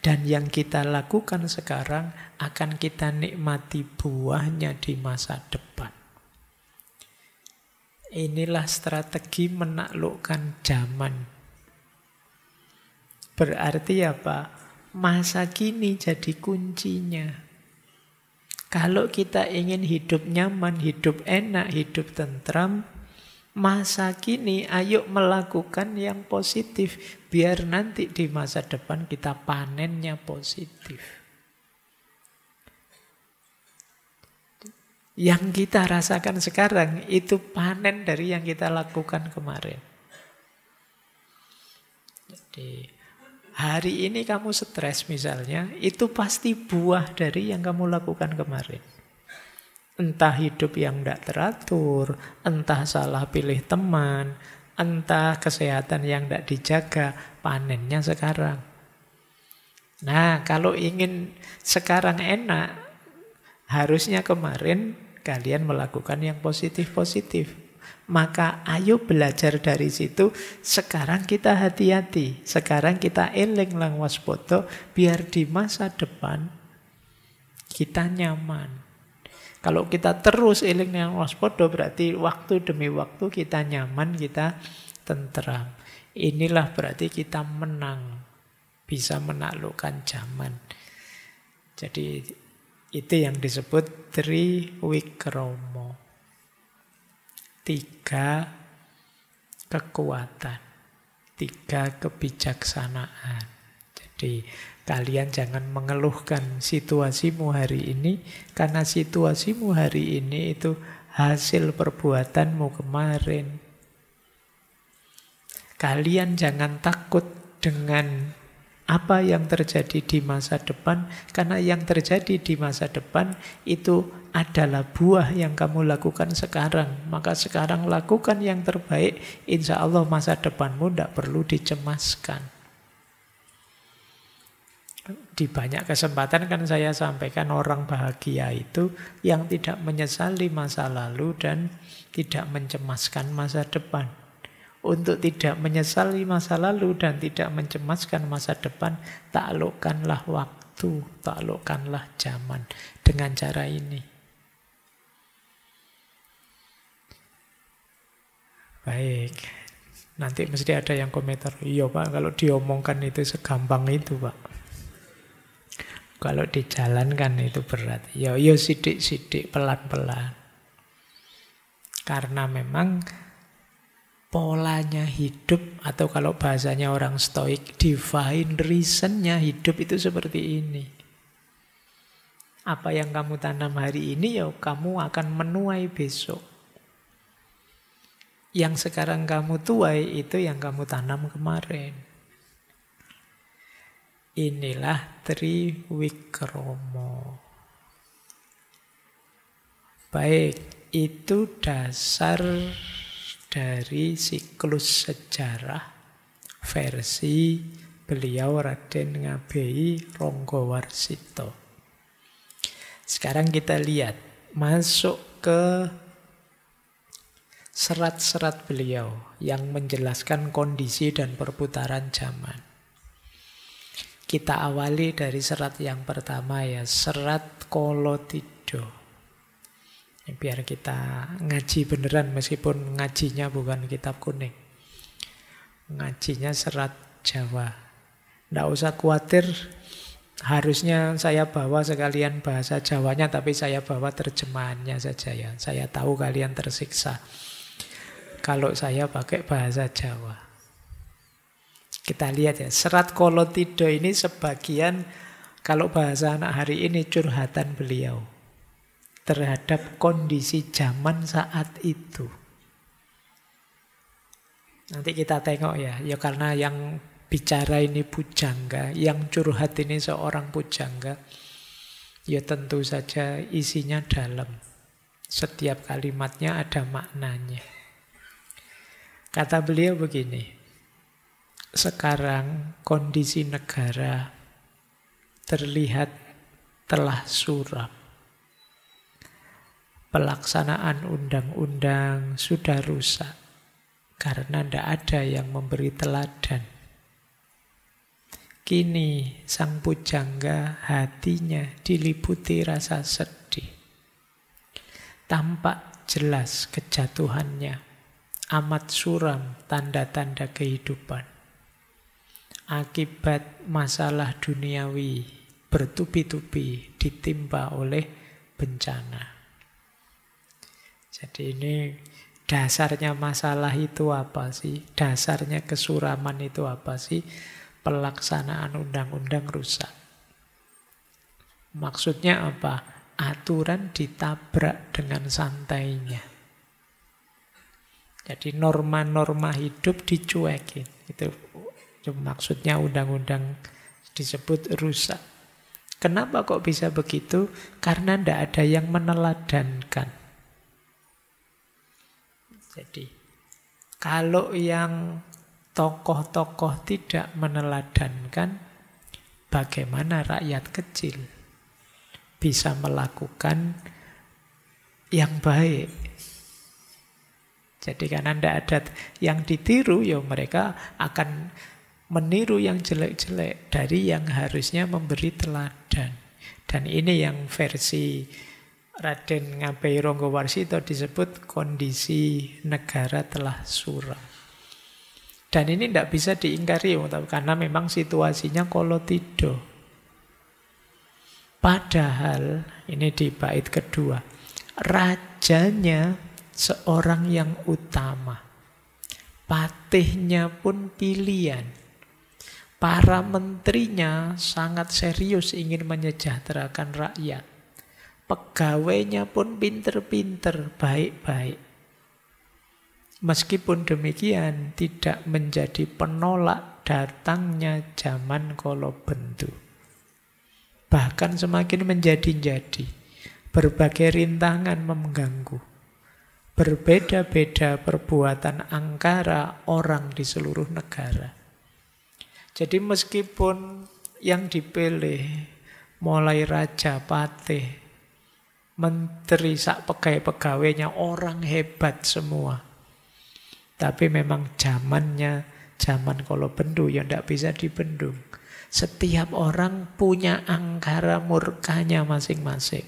Dan yang kita lakukan sekarang akan kita nikmati buahnya di masa depan. Inilah strategi menaklukkan zaman. Berarti apa? Masa kini jadi kuncinya. Kalau kita ingin hidup nyaman, hidup enak, hidup tentram, masa kini ayo melakukan yang positif. Biar nanti di masa depan kita panennya positif. Yang kita rasakan sekarang itu panen dari yang kita lakukan kemarin. Jadi hari ini kamu stres misalnya, itu pasti buah dari yang kamu lakukan kemarin. Entah hidup yang tidak teratur, entah salah pilih teman, entah kesehatan yang tidak dijaga, panennya sekarang. Nah, kalau ingin sekarang enak, harusnya kemarin kalian melakukan yang positif-positif. Maka ayo belajar dari situ. Sekarang kita hati-hati. Sekarang kita eling lang waspada, biar di masa depan kita nyaman. Kalau kita terus eling lang waspada, berarti waktu demi waktu kita nyaman, kita tentram. Inilah berarti kita menang, bisa menaklukkan zaman. Jadi itu yang disebut triwikromo. 3 kekuatan, 3 kebijaksanaan. Jadi kalian jangan mengeluhkan situasimu hari ini, karena situasimu hari ini itu hasil perbuatanmu kemarin. Kalian jangan takut dengan apa yang terjadi di masa depan, karena yang terjadi di masa depan itu adalah buah yang kamu lakukan sekarang. Maka sekarang lakukan yang terbaik, insya Allah masa depanmu tidak perlu dicemaskan. Di banyak kesempatan kan saya sampaikan orang bahagia itu yang tidak menyesali masa lalu dan tidak mencemaskan masa depan. Untuk tidak menyesali masa lalu dan tidak mencemaskan masa depan, taklukkanlah waktu, taklukkanlah zaman dengan cara ini. Baik, nanti mesti ada yang komentar, iya Pak, kalau diomongkan itu segampang itu Pak. Kalau dijalankan itu berat. Ya sidik-sidik, pelan-pelan. Karena memang polanya hidup, atau kalau bahasanya orang stoik, divine reasonnya hidup itu seperti ini. Apa yang kamu tanam hari ini, ya kamu akan menuai besok. Yang sekarang kamu tuai, itu yang kamu tanam kemarin. Inilah triwikromo. Baik, itu dasar dari siklus sejarah versi beliau Raden Ngabei Ronggowarsito. Sekarang kita lihat, masuk ke serat-serat beliau yang menjelaskan kondisi dan perputaran zaman. Kita awali dari serat yang pertama ya, serat Kolotidho. Biar kita ngaji beneran meskipun ngajinya bukan kitab kuning. Ngajinya serat Jawa. Nggak usah khawatir, harusnya saya bawa sekalian bahasa Jawanya, tapi saya bawa terjemahannya saja ya. Saya tahu kalian tersiksa. kalau saya pakai bahasa Jawa. Kita lihat ya, Serat Kolotido ini sebagian, kalau bahasa anak hari ini, curhatan beliau terhadap kondisi zaman saat itu. Nanti kita tengok ya, ya karena yang bicara ini pujangga, yang curhat ini seorang pujangga, ya tentu saja isinya dalam. Setiap kalimatnya ada maknanya. Kata beliau begini, sekarang kondisi negara terlihat telah suram. Pelaksanaan undang-undang sudah rusak karena tidak ada yang memberi teladan. Kini sang pujangga hatinya diliputi rasa sedih. Tampak jelas kejatuhannya, amat suram tanda-tanda kehidupan. Akibat masalah duniawi bertubi-tubi ditimpa oleh bencana. Jadi ini dasarnya masalah itu apa sih? Dasarnya kesuraman itu apa sih? Pelaksanaan undang-undang rusak. Maksudnya apa? Aturan ditabrak dengan santainya. Jadi norma-norma hidup dicuekin. Itu maksudnya undang-undang disebut rusak. Kenapa kok bisa begitu? Karena tidak ada yang meneladankan. Jadi, kalau yang tokoh-tokoh tidak meneladankan, bagaimana rakyat kecil bisa melakukan yang baik? Jadi karena tidak ada yang ditiru, ya mereka akan meniru yang jelek-jelek dari yang harusnya memberi teladan. Dan ini yang versi Raden Ngabei Ronggowarsito disebut kondisi negara telah suram. Dan ini tidak bisa diingkari karena memang situasinya kolotido. Padahal ini di bait kedua, rajanya seorang yang utama, patihnya pun pilihan, para menterinya sangat serius ingin menyejahterakan rakyat. Pegawainya pun pinter-pinter, baik-baik. Meskipun demikian, tidak menjadi penolak datangnya zaman Kolobendu. Bahkan semakin menjadi-jadi. Berbagai rintangan mengganggu. Berbeda-beda perbuatan angkara orang di seluruh negara. Jadi meskipun yang dipilih mulai raja, patih, menteri, sak pegawai-pegawainya orang hebat semua. Tapi memang zamannya zaman Kolobendu yang tidak bisa dibendung. Setiap orang punya angkara murkanya masing-masing.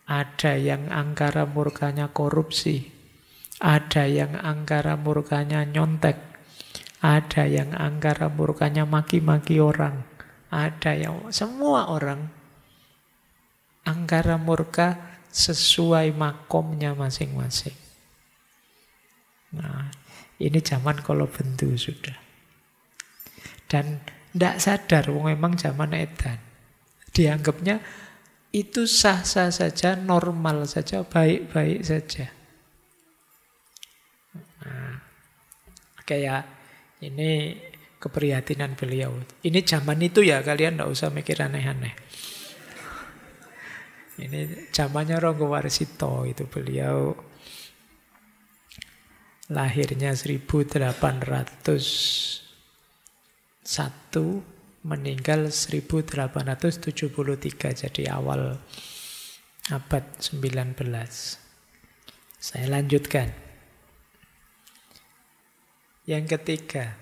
Ada yang angkara murkanya korupsi, ada yang angkara murkanya nyontek, ada yang angkara murkanya maki-maki orang, ada yang semua orang angkara murka sesuai makomnya masing-masing. Nah, ini zaman Kolobendu sudah. Dan tidak sadar, memang zaman edan. Dianggapnya itu sah-sah saja, normal saja, baik-baik saja. Nah, kayak ini keprihatinan beliau. Ini zaman itu ya, kalian tidak usah mikir aneh-aneh. Ini zamannya Ronggowarsito, itu beliau lahirnya 1801, meninggal 1873, jadi awal abad 19. Saya lanjutkan. Yang ketiga,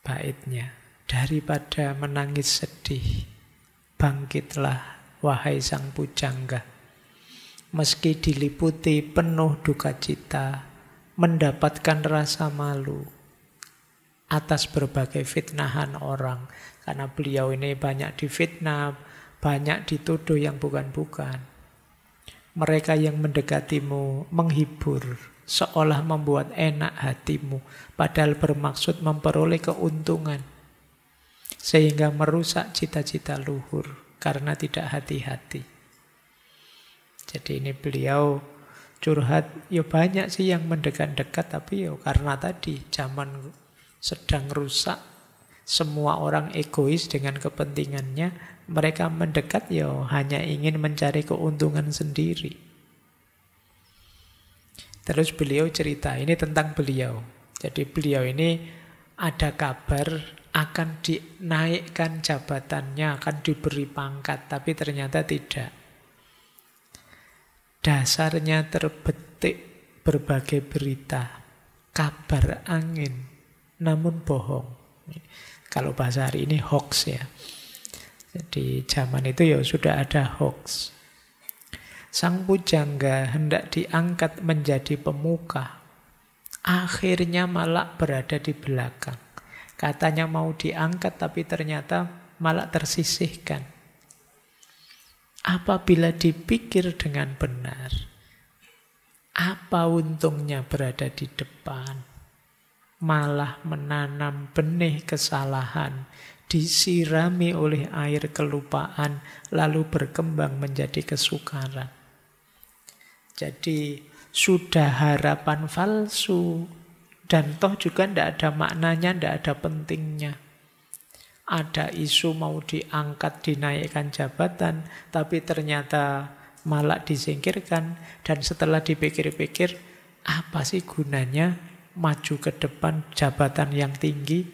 baitnya, daripada menangis sedih, bangkitlah wahai sang pujangga, meski diliputi penuh duka cita, mendapatkan rasa malu atas berbagai fitnahan orang. Karena beliau ini banyak difitnah, banyak dituduh yang bukan-bukan. Mereka yang mendekatimu menghibur, seolah membuat enak hatimu, padahal bermaksud memperoleh keuntungan, sehingga merusak cita-cita luhur karena tidak hati-hati. Jadi ini beliau curhat, ya banyak sih yang mendekat-dekat, tapi ya karena tadi zaman sedang rusak, semua orang egois dengan kepentingannya, mereka mendekat ya hanya ingin mencari keuntungan sendiri. Terus beliau cerita, ini tentang beliau. Jadi beliau ini ada kabar akan dinaikkan jabatannya, akan diberi pangkat, tapi ternyata tidak. Dasarnya terbetik berbagai berita, kabar angin, namun bohong. Kalau bahasa hari ini hoax ya. Jadi zaman itu ya sudah ada hoax. Sang pujangga hendak diangkat menjadi pemuka, akhirnya malah berada di belakang. Katanya mau diangkat tapi ternyata malah tersisihkan. Apabila dipikir dengan benar, apa untungnya berada di depan? Malah menanam benih kesalahan, disirami oleh air kelupaan, lalu berkembang menjadi kesukaran. Jadi sudah harapan palsu, dan toh juga tidak ada maknanya, tidak ada pentingnya. Ada isu mau diangkat, dinaikkan jabatan, tapi ternyata malah disingkirkan. Dan setelah dipikir-pikir, apa sih gunanya maju ke depan jabatan yang tinggi?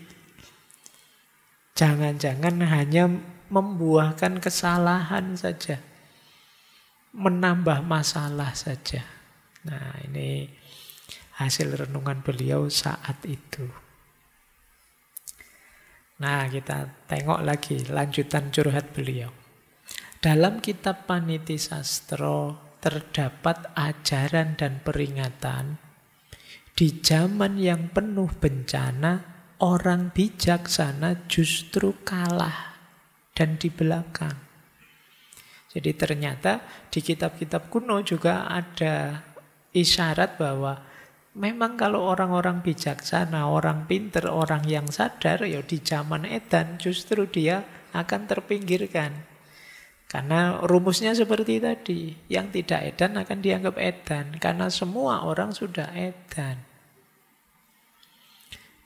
Jangan-jangan hanya membuahkan kesalahan saja, menambah masalah saja. Nah, ini hasil renungan beliau saat itu. Nah, kita tengok lagi lanjutan curhat beliau. Dalam kitab Paniti Sastro terdapat ajaran dan peringatan. Di zaman yang penuh bencana, orang bijaksana justru kalah dan di belakang. Jadi ternyata di kitab-kitab kuno juga ada isyarat bahwa memang kalau orang-orang bijaksana, orang pinter, orang yang sadar, ya di zaman edan justru dia akan terpinggirkan. Karena rumusnya seperti tadi, yang tidak edan akan dianggap edan, karena semua orang sudah edan.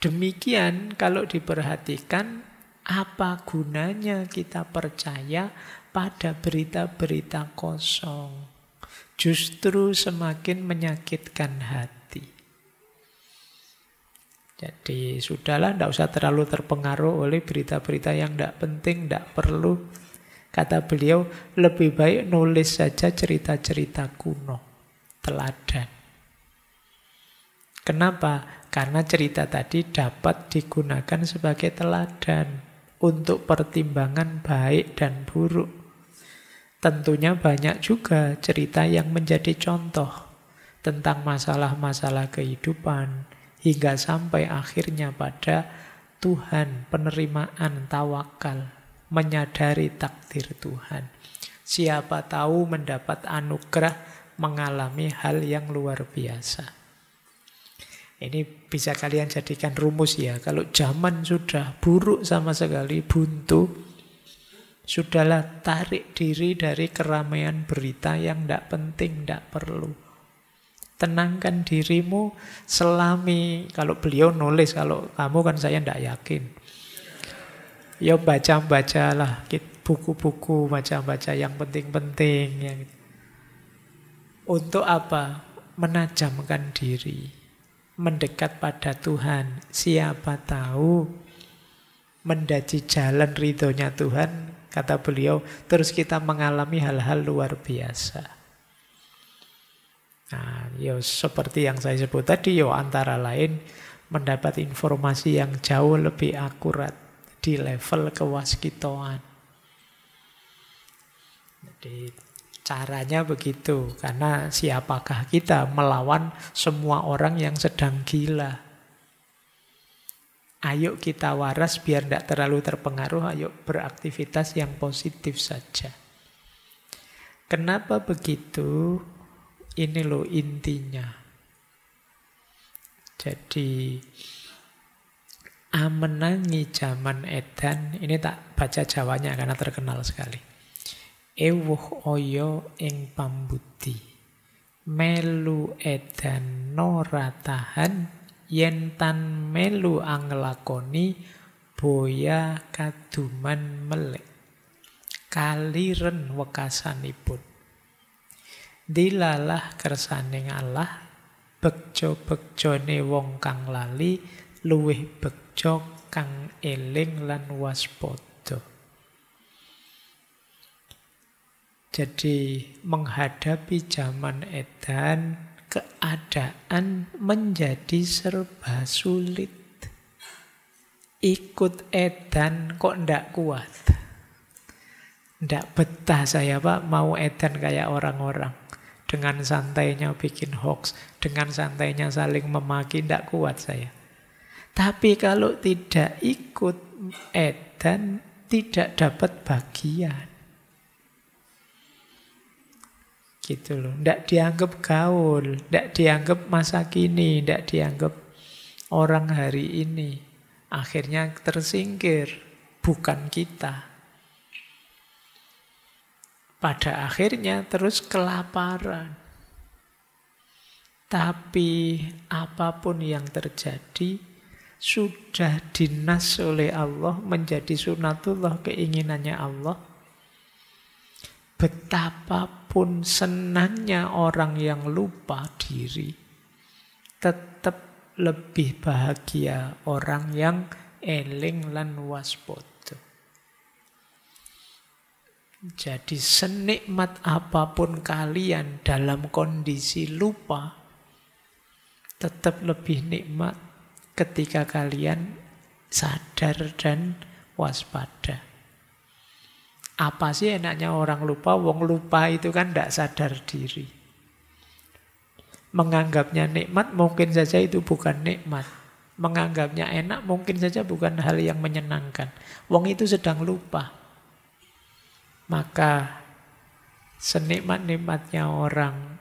Demikian kalau diperhatikan, apa gunanya kita percaya pada berita-berita kosong? Justru semakin menyakitkan hati. Jadi sudahlah, tidak usah terlalu terpengaruh oleh berita-berita yang tidak penting, tidak perlu. Kata beliau, lebih baik nulis saja cerita-cerita kuno, teladan. Kenapa? Karena cerita tadi dapat digunakan sebagai teladan untuk pertimbangan baik dan buruk. Tentunya banyak juga cerita yang menjadi contoh tentang masalah-masalah kehidupan, hingga sampai akhirnya pada Tuhan, penerimaan, tawakal, menyadari takdir Tuhan. Siapa tahu mendapat anugerah mengalami hal yang luar biasa. Ini bisa kalian jadikan rumus ya. Kalau zaman sudah buruk sama sekali, buntu, sudahlah tarik diri dari keramaian berita yang tidak penting, tidak perlu. Tenangkan dirimu, selami, kalau beliau nulis, kalau kamu kan saya tidak yakin. Ya baca-bacalah buku-buku, baca-baca yang penting-penting. Ya. Untuk apa? Menajamkan diri. Mendekat pada Tuhan. Siapa tahu mendaji jalan ridhonya Tuhan, kata beliau, terus kita mengalami hal-hal luar biasa. Nah, ya seperti yang saya sebut tadi, ya antara lain mendapat informasi yang jauh lebih akurat di level kewaskitoan. Jadi caranya begitu, karena siapakah kita melawan semua orang yang sedang gila. Ayo kita waras biar tidak terlalu terpengaruh, ayo beraktivitas yang positif saja. Kenapa begitu? Ini loh intinya. Jadi amenangi zaman edan, ini tak baca Jawanya karena terkenal sekali. Ewuh oyo ing pambudi, melu edan nora tahan, yen tan melu anglakoni, boya kaduman melek. Kaliren wekasanipun. Dilalah kersaning Allah, bekjo-bekjone wong kang lali, luwih bekjo kang eling lan waspada. Jadi menghadapi zaman edan, keadaan menjadi serba sulit. Ikut edan kok ndak kuat. Ndak betah saya Pak, mau edan kayak orang-orang. Dengan santainya bikin hoax, dengan santainya saling memaki, ndak kuat saya. Tapi kalau tidak ikut edan, tidak dapat bagian. Gitu loh, ndak dianggap gaul, ndak dianggap masa kini, ndak dianggap orang hari ini. Akhirnya tersingkir, bukan kita. Pada akhirnya terus kelaparan. Tapi apapun yang terjadi, sudah dinas oleh Allah, menjadi sunatullah, keinginannya Allah. Betapapun senangnya orang yang lupa diri, tetap lebih bahagia orang yang eling lan waspada. Jadi senikmat apapun kalian dalam kondisi lupa, tetap lebih nikmat ketika kalian sadar dan waspada. Apa sih enaknya orang lupa? Wong lupa itu kan tidak sadar diri. Menganggapnya nikmat mungkin saja itu bukan nikmat. Menganggapnya enak mungkin saja bukan hal yang menyenangkan. Wong itu sedang lupa. Maka senikmat-nikmatnya orang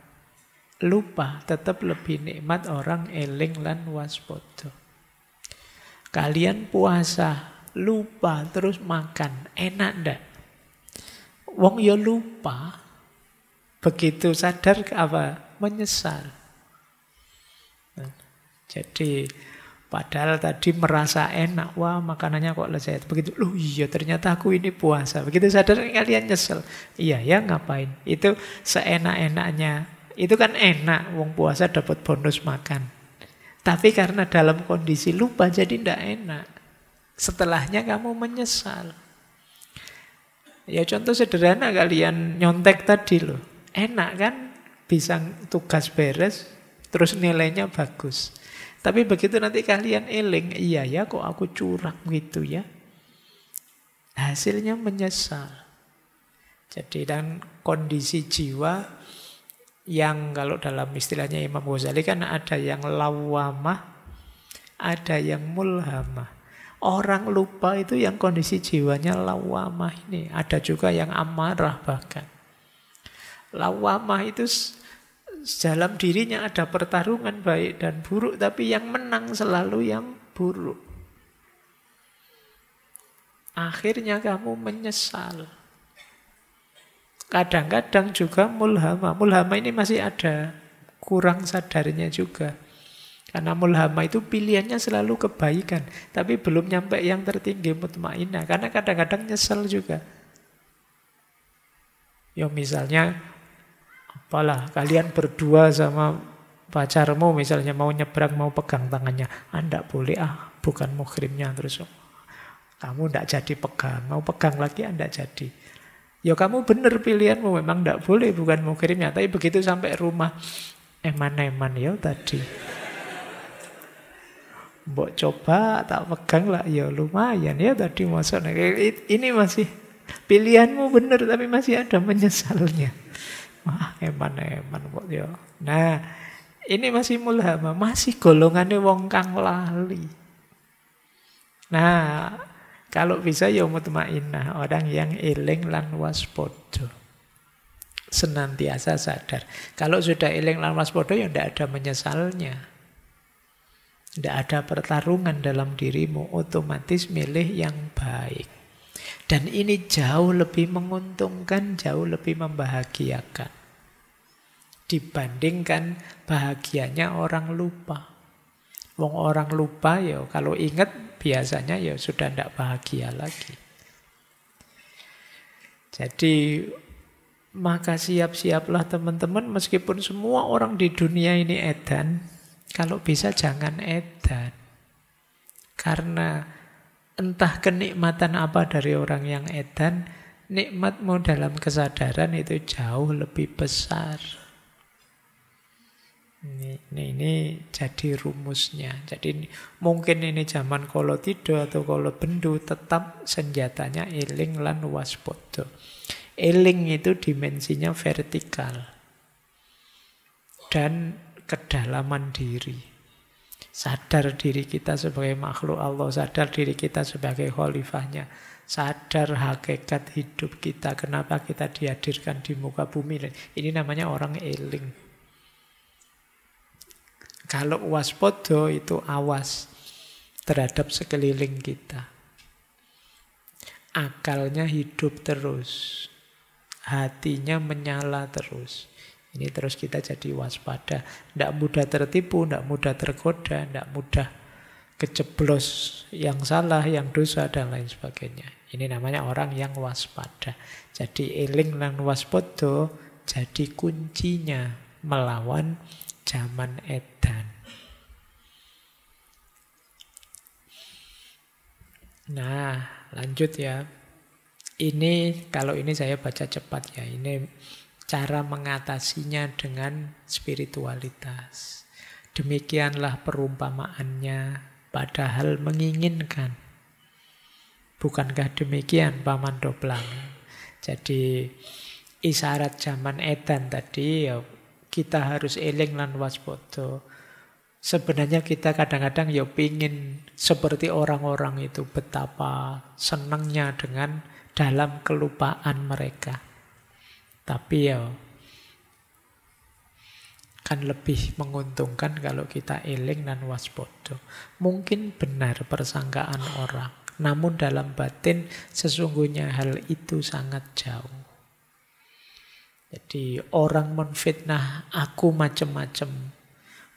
lupa tetap lebih nikmat orang eling lan waspada. Kalian puasa, lupa terus makan, enak ndak? Wong ya lupa, begitu sadar apa? Menyesal. Jadi padahal tadi merasa enak, wah makanannya kok lezat. Begitu, loh iya ternyata aku ini puasa. Begitu sadar kalian nyesel. Iya ya ngapain? Itu seenak-enaknya. Itu kan enak, wong puasa dapat bonus makan. Tapi karena dalam kondisi lupa jadi tidak enak. Setelahnya kamu menyesal. Ya contoh sederhana kalian nyontek tadi loh. Enak kan? Bisa tugas beres, terus nilainya bagus. Tapi begitu nanti kalian eling, iya ya kok aku curang gitu ya. Hasilnya menyesal. Jadi dan kondisi jiwa yang kalau dalam istilahnya Imam Ghazali kan ada yang lawamah, ada yang mulhamah. Orang lupa itu yang kondisi jiwanya lawamah ini. Ada juga yang amarah bahkan. Lawamah itu dalam dirinya ada pertarungan baik dan buruk, tapi yang menang selalu yang buruk. Akhirnya kamu menyesal. Kadang-kadang juga mulhama. Mulhama ini masih ada kurang sadarnya juga. Karena mulhama itu pilihannya selalu kebaikan. Tapi belum nyampe yang tertinggi mutmainah. Karena kadang-kadang nyesel juga. Ya misalnya, apalah, kalian berdua sama pacarmu misalnya mau nyebrang, mau pegang tangannya. Tidak boleh, bukan muhrimnya. Terus kamu tidak jadi pegang. Mau pegang lagi, tidak jadi. Ya kamu benar pilihanmu, memang tidak boleh, bukan muhrimnya. Tapi begitu sampai rumah, eman-eman ya tadi. Mbok coba tak pegang lah, ya lumayan ya tadi masuk. Ini masih pilihanmu benar tapi masih ada menyesalnya. Wah eman-eman kok ya. Nah ini masih mulhama, masih golongannya wong kang lali. Nah kalau bisa ya mutmainah, orang yang eling lan waspada. senantiasa sadar. Kalau sudah eling lan waspada ya tidak ada menyesalnya. Tidak ada pertarungan dalam dirimu, otomatis milih yang baik. Dan ini jauh lebih menguntungkan, jauh lebih membahagiakan dibandingkan bahagianya orang lupa. Wong orang lupa ya kalau ingat biasanya ya sudah tidak bahagia lagi. Jadi maka siap-siaplah teman-teman, meskipun semua orang di dunia ini edan, kalau bisa jangan edan. Karena entah kenikmatan apa dari orang yang edan, nikmatmu dalam kesadaran itu jauh lebih besar. Ini jadi rumusnya. Jadi mungkin ini zaman kala tido atau kala bendu, tetap senjatanya eling lan waspada. Eling itu dimensinya vertikal dan kedalaman diri. Sadar diri kita sebagai makhluk Allah, sadar diri kita sebagai khalifahnya, sadar hakikat hidup kita, kenapa kita dihadirkan di muka bumi. Ini namanya orang eling. Kalau waspada itu awas terhadap sekeliling kita. Akalnya hidup terus, hatinya menyala terus. Ini terus kita jadi waspada. Tidak mudah tertipu, tidak mudah tergoda, tidak mudah kejeblos yang salah, yang dosa, dan lain sebagainya. Ini namanya orang yang waspada. Jadi eling lan waspada jadi kuncinya melawan zaman edan. Nah, lanjut ya. Ini kalau ini saya baca cepat ya. Ini cara mengatasinya dengan spiritualitas. Demikianlah perumpamaannya, padahal menginginkan. Bukankah demikian Paman Doblang? Jadi isyarat zaman edan tadi ya, kita harus eling lan waspada. Sebenarnya kita kadang-kadang ya pingin seperti orang-orang itu, betapa senangnya dengan dalam kelupaan mereka. Tapi ya kan lebih menguntungkan kalau kita eling dan waspada. Mungkin benar persangkaan orang, namun dalam batin sesungguhnya hal itu sangat jauh. Jadi orang menfitnah aku macam-macam.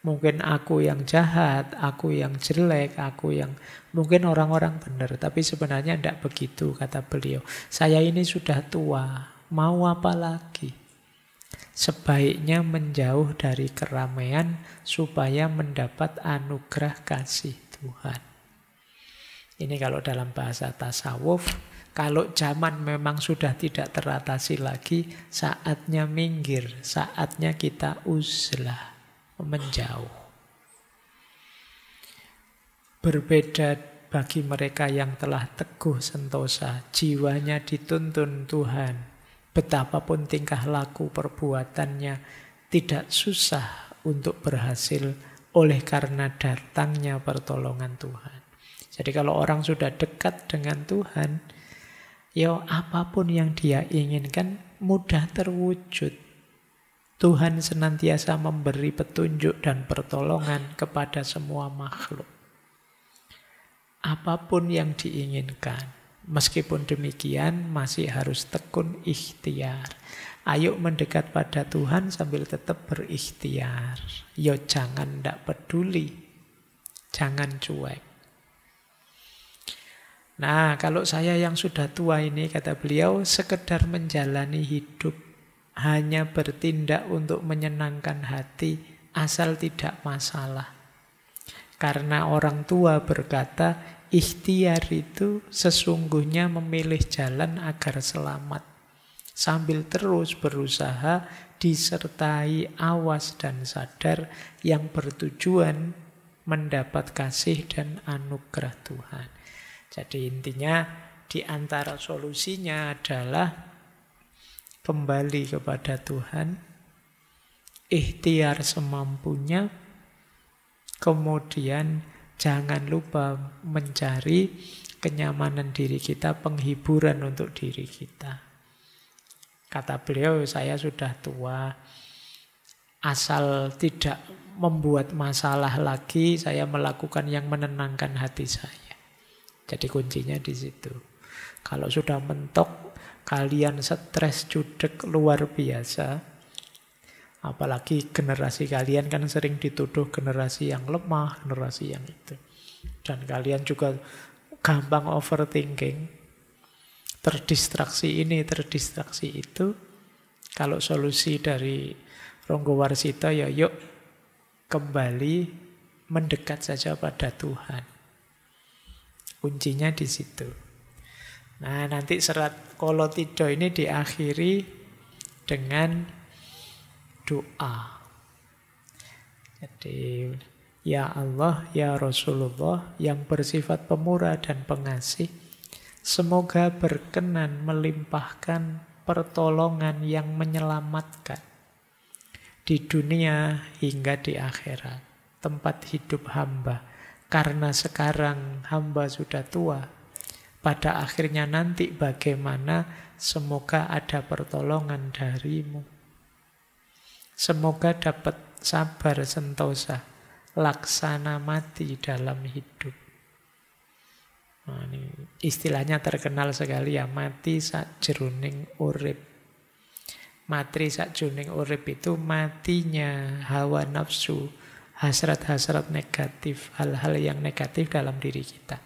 Mungkin aku yang jahat, aku yang jelek, aku yang... Mungkin orang-orang benar, tapi sebenarnya tidak begitu, kata beliau. Saya ini sudah tua, mau apa lagi? Sebaiknya menjauh dari keramaian supaya mendapat anugerah kasih Tuhan. Ini kalau dalam bahasa tasawuf, kalau zaman memang sudah tidak teratasi lagi, saatnya minggir, saatnya kita uzlah. Menjauh. Berbeda bagi mereka yang telah teguh sentosa, jiwanya dituntun Tuhan. Betapapun tingkah laku perbuatannya tidak susah untuk berhasil oleh karena datangnya pertolongan Tuhan. Jadi kalau orang sudah dekat dengan Tuhan, ya apapun yang dia inginkan mudah terwujud. Tuhan senantiasa memberi petunjuk dan pertolongan kepada semua makhluk. Apapun yang diinginkan. Meskipun demikian masih harus tekun ikhtiar. Ayo mendekat pada Tuhan sambil tetap berikhtiar. Yo jangan ndak peduli. Jangan cuek. Nah, kalau saya yang sudah tua ini, kata beliau, sekedar menjalani hidup, hanya bertindak untuk menyenangkan hati, asal tidak masalah. Karena orang tua berkata, ikhtiar itu sesungguhnya memilih jalan agar selamat. Sambil terus berusaha disertai awas dan sadar yang bertujuan mendapat kasih dan anugerah Tuhan. Jadi intinya di antara solusinya adalah kembali kepada Tuhan, ikhtiar semampunya, kemudian jangan lupa mencari kenyamanan diri kita, penghiburan untuk diri kita. Kata beliau, saya sudah tua, asal tidak membuat masalah lagi, saya melakukan yang menenangkan hati saya. Jadi kuncinya di situ. Kalau sudah mentok, kalian stres, judek luar biasa. Apalagi generasi kalian kan sering dituduh generasi yang lemah, generasi yang itu. Dan kalian juga gampang overthinking. Terdistraksi ini, terdistraksi itu. Kalau solusi dari Ronggo Warsito, ya yuk kembali mendekat saja pada Tuhan. Kuncinya di situ. Nah, nanti serat Kolotido ini diakhiri dengan doa. Jadi, ya Allah, ya Rasulullah yang bersifat pemurah dan pengasih, semoga berkenan melimpahkan pertolongan yang menyelamatkan di dunia hingga di akhirat, tempat hidup hamba. Karena sekarang hamba sudah tua, pada akhirnya nanti bagaimana, semoga ada pertolongan darimu. Semoga dapat sabar sentosa, laksana mati dalam hidup. Nah, ini istilahnya terkenal sekali ya, mati sakjroning urip. Mati sakjroning urip itu matinya hawa nafsu, hasrat-hasrat negatif, hal-hal yang negatif dalam diri kita.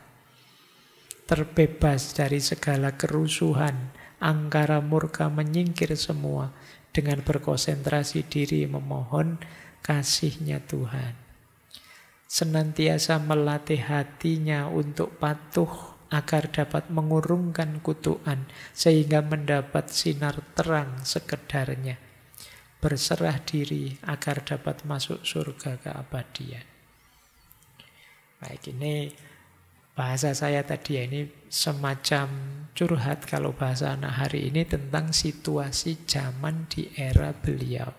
Terbebas dari segala kerusuhan, angkara murka menyingkir semua dengan berkonsentrasi diri memohon kasih-Nya Tuhan. Senantiasa melatih hatinya untuk patuh agar dapat mengurungkan kutukan sehingga mendapat sinar terang sekedarnya. Berserah diri agar dapat masuk surga keabadian. Baik, ini bahasa saya tadi ya, ini semacam curhat kalau bahasa anak hari ini tentang situasi zaman di era beliau.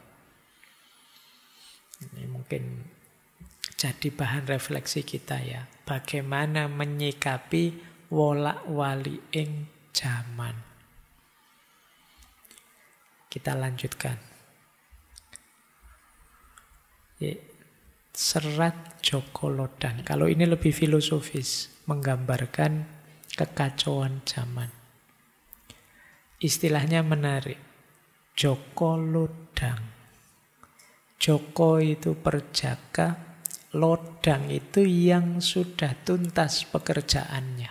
Ini mungkin jadi bahan refleksi kita ya. Bagaimana menyikapi wolak-wali ing zaman. Kita lanjutkan. Serat Joko Lodan. Kalau ini lebih filosofis, menggambarkan kekacauan zaman. Istilahnya menarik. Joko Lodang. Joko itu perjaka, Lodang itu yang sudah tuntas pekerjaannya.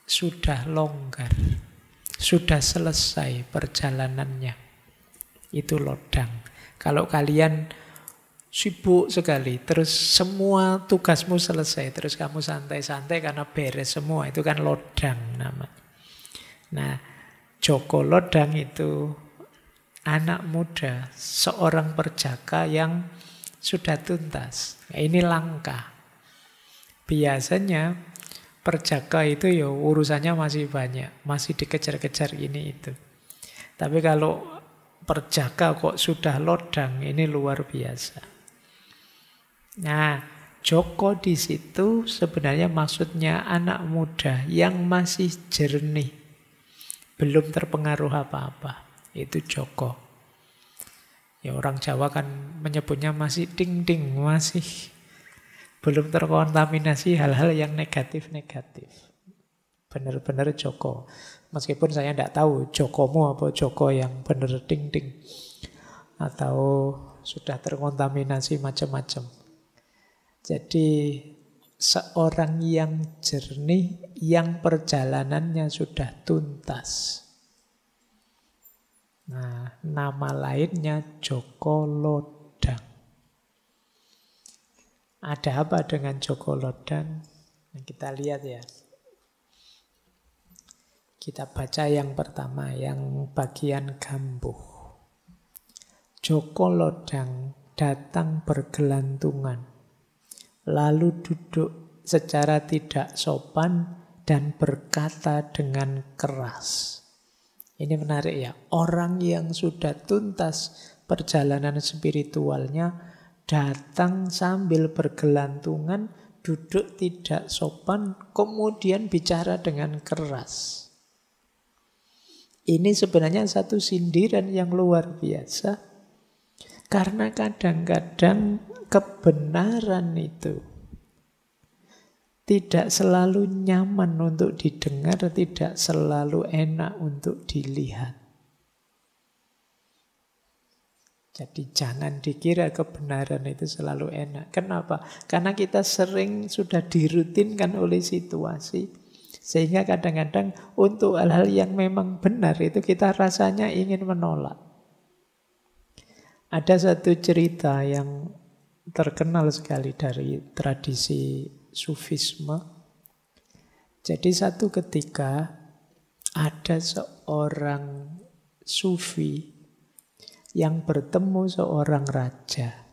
Sudah longgar. Sudah selesai perjalanannya. Itu Lodang. Kalau kalian sibuk sekali, terus semua tugasmu selesai, terus kamu santai-santai karena beres semua, itu kan Lodang namanya. Nah, Joko Lodang itu anak muda, seorang perjaka yang sudah tuntas. Nah, ini langka. Biasanya perjaka itu ya urusannya masih banyak, masih dikejar-kejar ini itu. Tapi kalau perjaka kok sudah lodang, ini luar biasa. Nah, Joko di situ sebenarnya maksudnya anak muda yang masih jernih, belum terpengaruh apa-apa. Itu Joko. Ya orang Jawa kan menyebutnya masih ding-ding, masih belum terkontaminasi hal-hal yang negatif-negatif. Benar-benar Joko. Meskipun saya tidak tahu Jokomu apa Joko yang benar ding-ding. Atau sudah terkontaminasi macam-macam. Jadi seorang yang jernih, yang perjalanannya sudah tuntas. Nah, nama lainnya Joko Lodang. Ada apa dengan Joko Lodang? Nah, kita lihat ya. Kita baca yang pertama, yang bagian gambuh. Joko Lodang datang bergelantungan, lalu duduk secara tidak sopan dan berkata dengan keras. Ini menarik ya, orang yang sudah tuntas perjalanan spiritualnya datang sambil bergelantungan, duduk tidak sopan, kemudian bicara dengan keras. Ini sebenarnya satu sindiran yang luar biasa. Karena kadang-kadang kebenaran itu tidak selalu nyaman untuk didengar, tidak selalu enak untuk dilihat. Jadi jangan dikira kebenaran itu selalu enak. Kenapa? Karena kita sering sudah dirutinkan oleh situasi. Sehingga kadang-kadang untuk hal-hal yang memang benar itu kita rasanya ingin menolak. Ada satu cerita yang terkenal sekali dari tradisi Sufisme. Jadi satu ketika ada seorang sufi yang bertemu seorang raja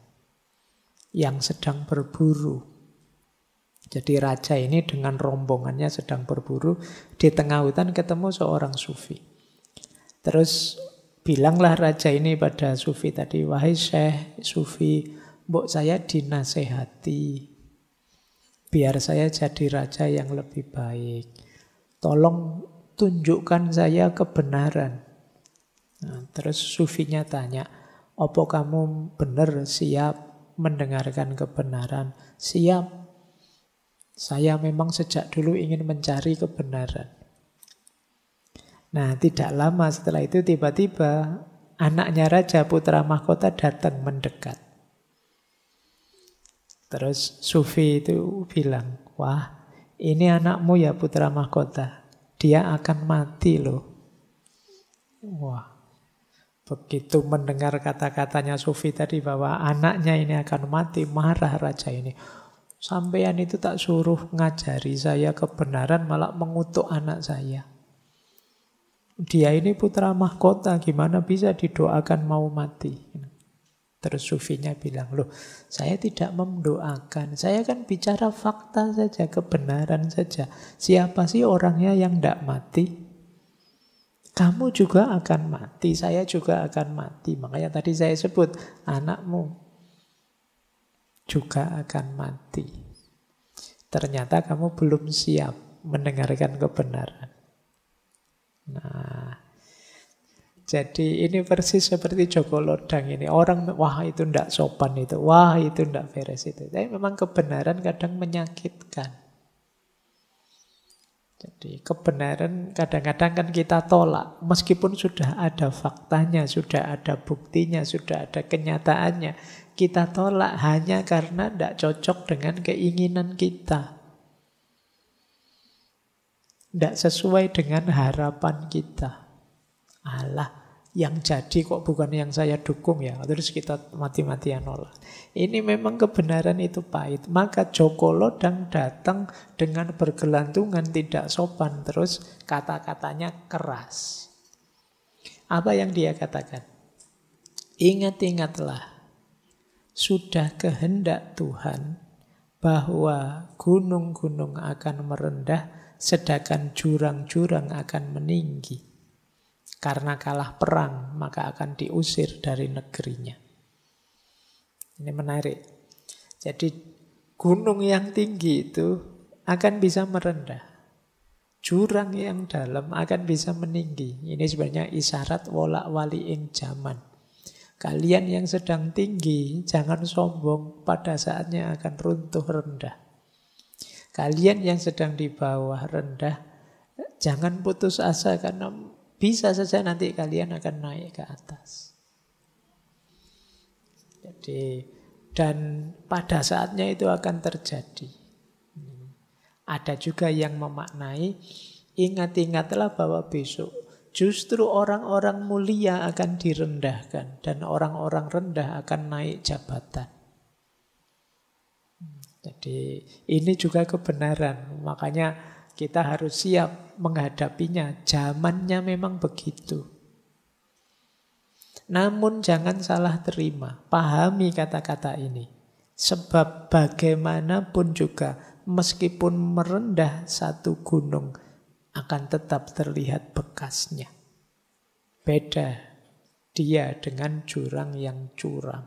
yang sedang berburu. Jadi raja ini dengan rombongannya sedang berburu. Di tengah hutan ketemu seorang sufi. Terus bilanglah raja ini pada sufi tadi, "Wahai Syekh, sufi, mbok saya dinasehati. Biar saya jadi raja yang lebih baik. Tolong tunjukkan saya kebenaran." Nah, terus sufinya tanya, "Apa kamu benar siap mendengarkan kebenaran?" "Siap. Saya memang sejak dulu ingin mencari kebenaran." Nah, tidak lama setelah itu tiba-tiba anaknya raja, putra mahkota, datang mendekat. Terus sufi itu bilang, "Wah, ini anakmu ya putra mahkota. Dia akan mati loh." Wah. Begitu mendengar kata-katanya sufi tadi bahwa anaknya ini akan mati, marah raja ini. "Sampean itu tak suruh ngajari saya kebenaran, malah mengutuk anak saya. Dia ini putra mahkota, gimana bisa didoakan mau mati?" Terus sufinya bilang, "Loh, saya tidak mendoakan. Saya kan bicara fakta saja, kebenaran saja. Siapa sih orangnya yang tidak mati? Kamu juga akan mati, saya juga akan mati. Makanya tadi saya sebut, anakmu juga akan mati. Ternyata kamu belum siap mendengarkan kebenaran." Nah, jadi ini persis seperti Joko Lodang ini. Orang, wah itu ndak sopan itu, wah itu ndak beres itu. Tapi memang kebenaran kadang menyakitkan. Jadi kebenaran kadang-kadang kan kita tolak. Meskipun sudah ada faktanya, sudah ada buktinya, sudah ada kenyataannya. Kita tolak hanya karena tidak cocok dengan keinginan kita. Tidak sesuai dengan harapan kita. Alah, yang jadi kok bukan yang saya dukung ya. Terus kita mati-matian nolak. Ini memang kebenaran itu pahit. Maka Joko Lodang datang dengan bergelantungan tidak sopan. Terus kata-katanya keras. Apa yang dia katakan? "Ingat-ingatlah, sudah kehendak Tuhan bahwa gunung-gunung akan merendah, sedangkan jurang-jurang akan meninggi. Karena kalah perang, maka akan diusir dari negerinya." Ini menarik. Jadi gunung yang tinggi itu akan bisa merendah. Jurang yang dalam akan bisa meninggi. Ini sebenarnya isyarat wolak-wali ing zaman. Kalian yang sedang tinggi, jangan sombong, pada saatnya akan runtuh rendah. Kalian yang sedang di bawah rendah, jangan putus asa karena bisa saja nanti kalian akan naik ke atas. Jadi, dan pada saatnya itu akan terjadi. Ada juga yang memaknai, ingat-ingatlah bahwa besok justru orang-orang mulia akan direndahkan dan orang-orang rendah akan naik jabatan. Jadi ini juga kebenaran. Makanya kita harus siap menghadapinya. Zamannya memang begitu. Namun jangan salah terima. Pahami kata-kata ini. Sebab bagaimanapun juga, meskipun merendah satu gunung, akan tetap terlihat bekasnya. Beda dia dengan jurang yang curam.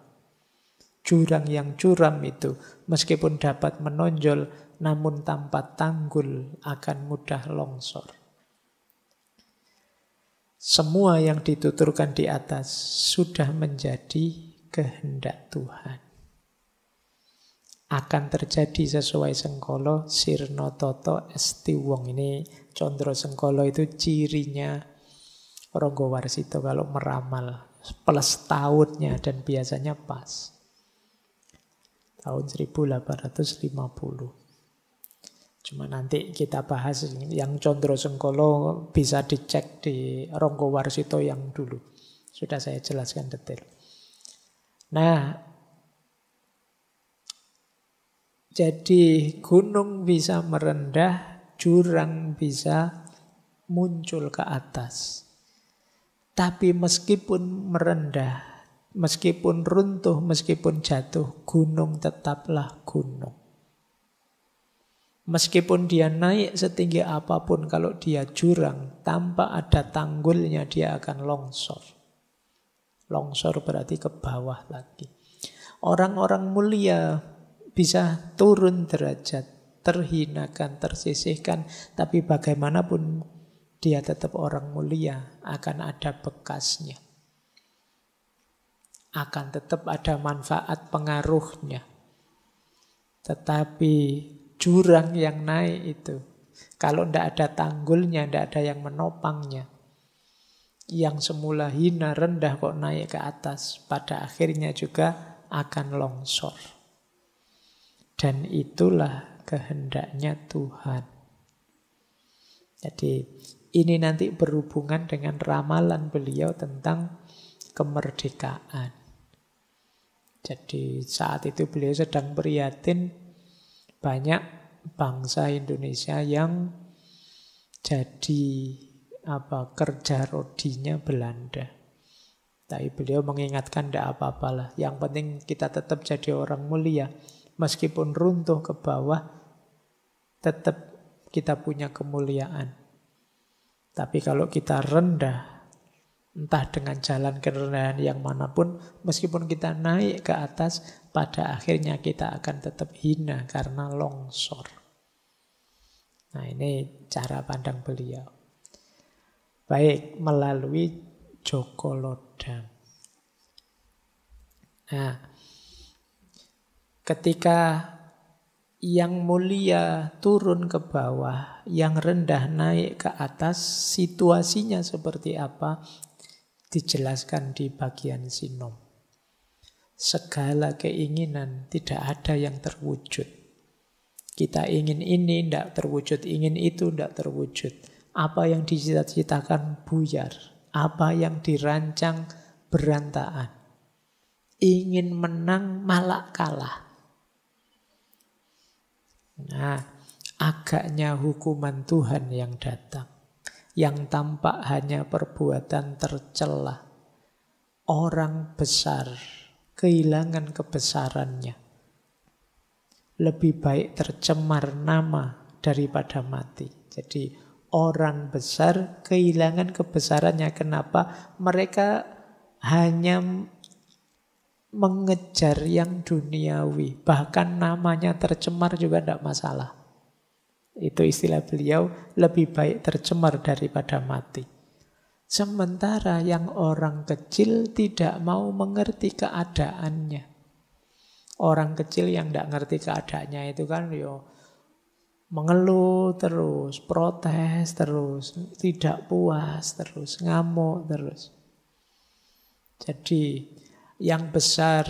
Jurang yang curam itu, meskipun dapat menonjol, namun tanpa tanggul akan mudah longsor. Semua yang dituturkan di atas sudah menjadi kehendak Tuhan. Akan terjadi sesuai Sengkolo, sirno toto esti wong. Ini Condro Sengkolo itu cirinya Ronggowarsito kalau meramal. Plus tahunnya dan biasanya pas. Tahun 1850. Cuma nanti kita bahas yang Condro Sengkolo bisa dicek di Ronggowarsito yang dulu. Sudah saya jelaskan detail. Nah, jadi gunung bisa merendah, jurang bisa muncul ke atas. Tapi meskipun merendah, meskipun runtuh, meskipun jatuh, gunung tetaplah gunung. Meskipun dia naik setinggi apapun, kalau dia jurang, tanpa ada tanggulnya dia akan longsor. Longsor berarti ke bawah lagi. Orang-orang mulia bisa turun derajat, terhinakan, tersisihkan, tapi bagaimanapun dia tetap orang mulia, akan ada bekasnya. Akan tetap ada manfaat pengaruhnya. Tetapi jurang yang naik itu, kalau tidak ada tanggulnya, tidak ada yang menopangnya, yang semula hina, rendah kok naik ke atas, pada akhirnya juga akan longsor. Dan itulah kehendaknya Tuhan. Jadi ini nanti berhubungan dengan ramalan beliau tentang kemerdekaan. Jadi saat itu beliau sedang prihatin banyak bangsa Indonesia yang jadi kerja rodinya Belanda. Tapi beliau mengingatkan tidak apa-apalah. Yang penting kita tetap jadi orang mulia. Meskipun runtuh ke bawah, tetap kita punya kemuliaan. Tapi kalau kita rendah, entah dengan jalan kerendahan yang manapun, meskipun kita naik ke atas, pada akhirnya kita akan tetap hina karena longsor. Nah, ini cara pandang beliau. Baik, melalui Joko Lodang. Nah, ketika yang mulia turun ke bawah, yang rendah naik ke atas, situasinya seperti apa? Dijelaskan di bagian sinom. Segala keinginan tidak ada yang terwujud. Kita ingin ini, tidak terwujud. Ingin itu, tidak terwujud. Apa yang dicita-citakan buyar. Apa yang dirancang berantakan. Ingin menang malah kalah. Nah, agaknya hukuman Tuhan yang datang. Yang tampak hanya perbuatan tercela. Orang besar kehilangan kebesarannya. Lebih baik tercemar nama daripada mati. Jadi orang besar kehilangan kebesarannya. Kenapa? Mereka hanya mengejar yang duniawi. Bahkan namanya tercemar juga tidak masalah. Itu istilah beliau, lebih baik tercemar daripada mati. Sementara yang orang kecil tidak mau mengerti keadaannya. Orang kecil yang tidak ngerti keadaannya itu kan mengeluh terus, protes terus, tidak puas terus, ngamuk terus. Jadi yang besar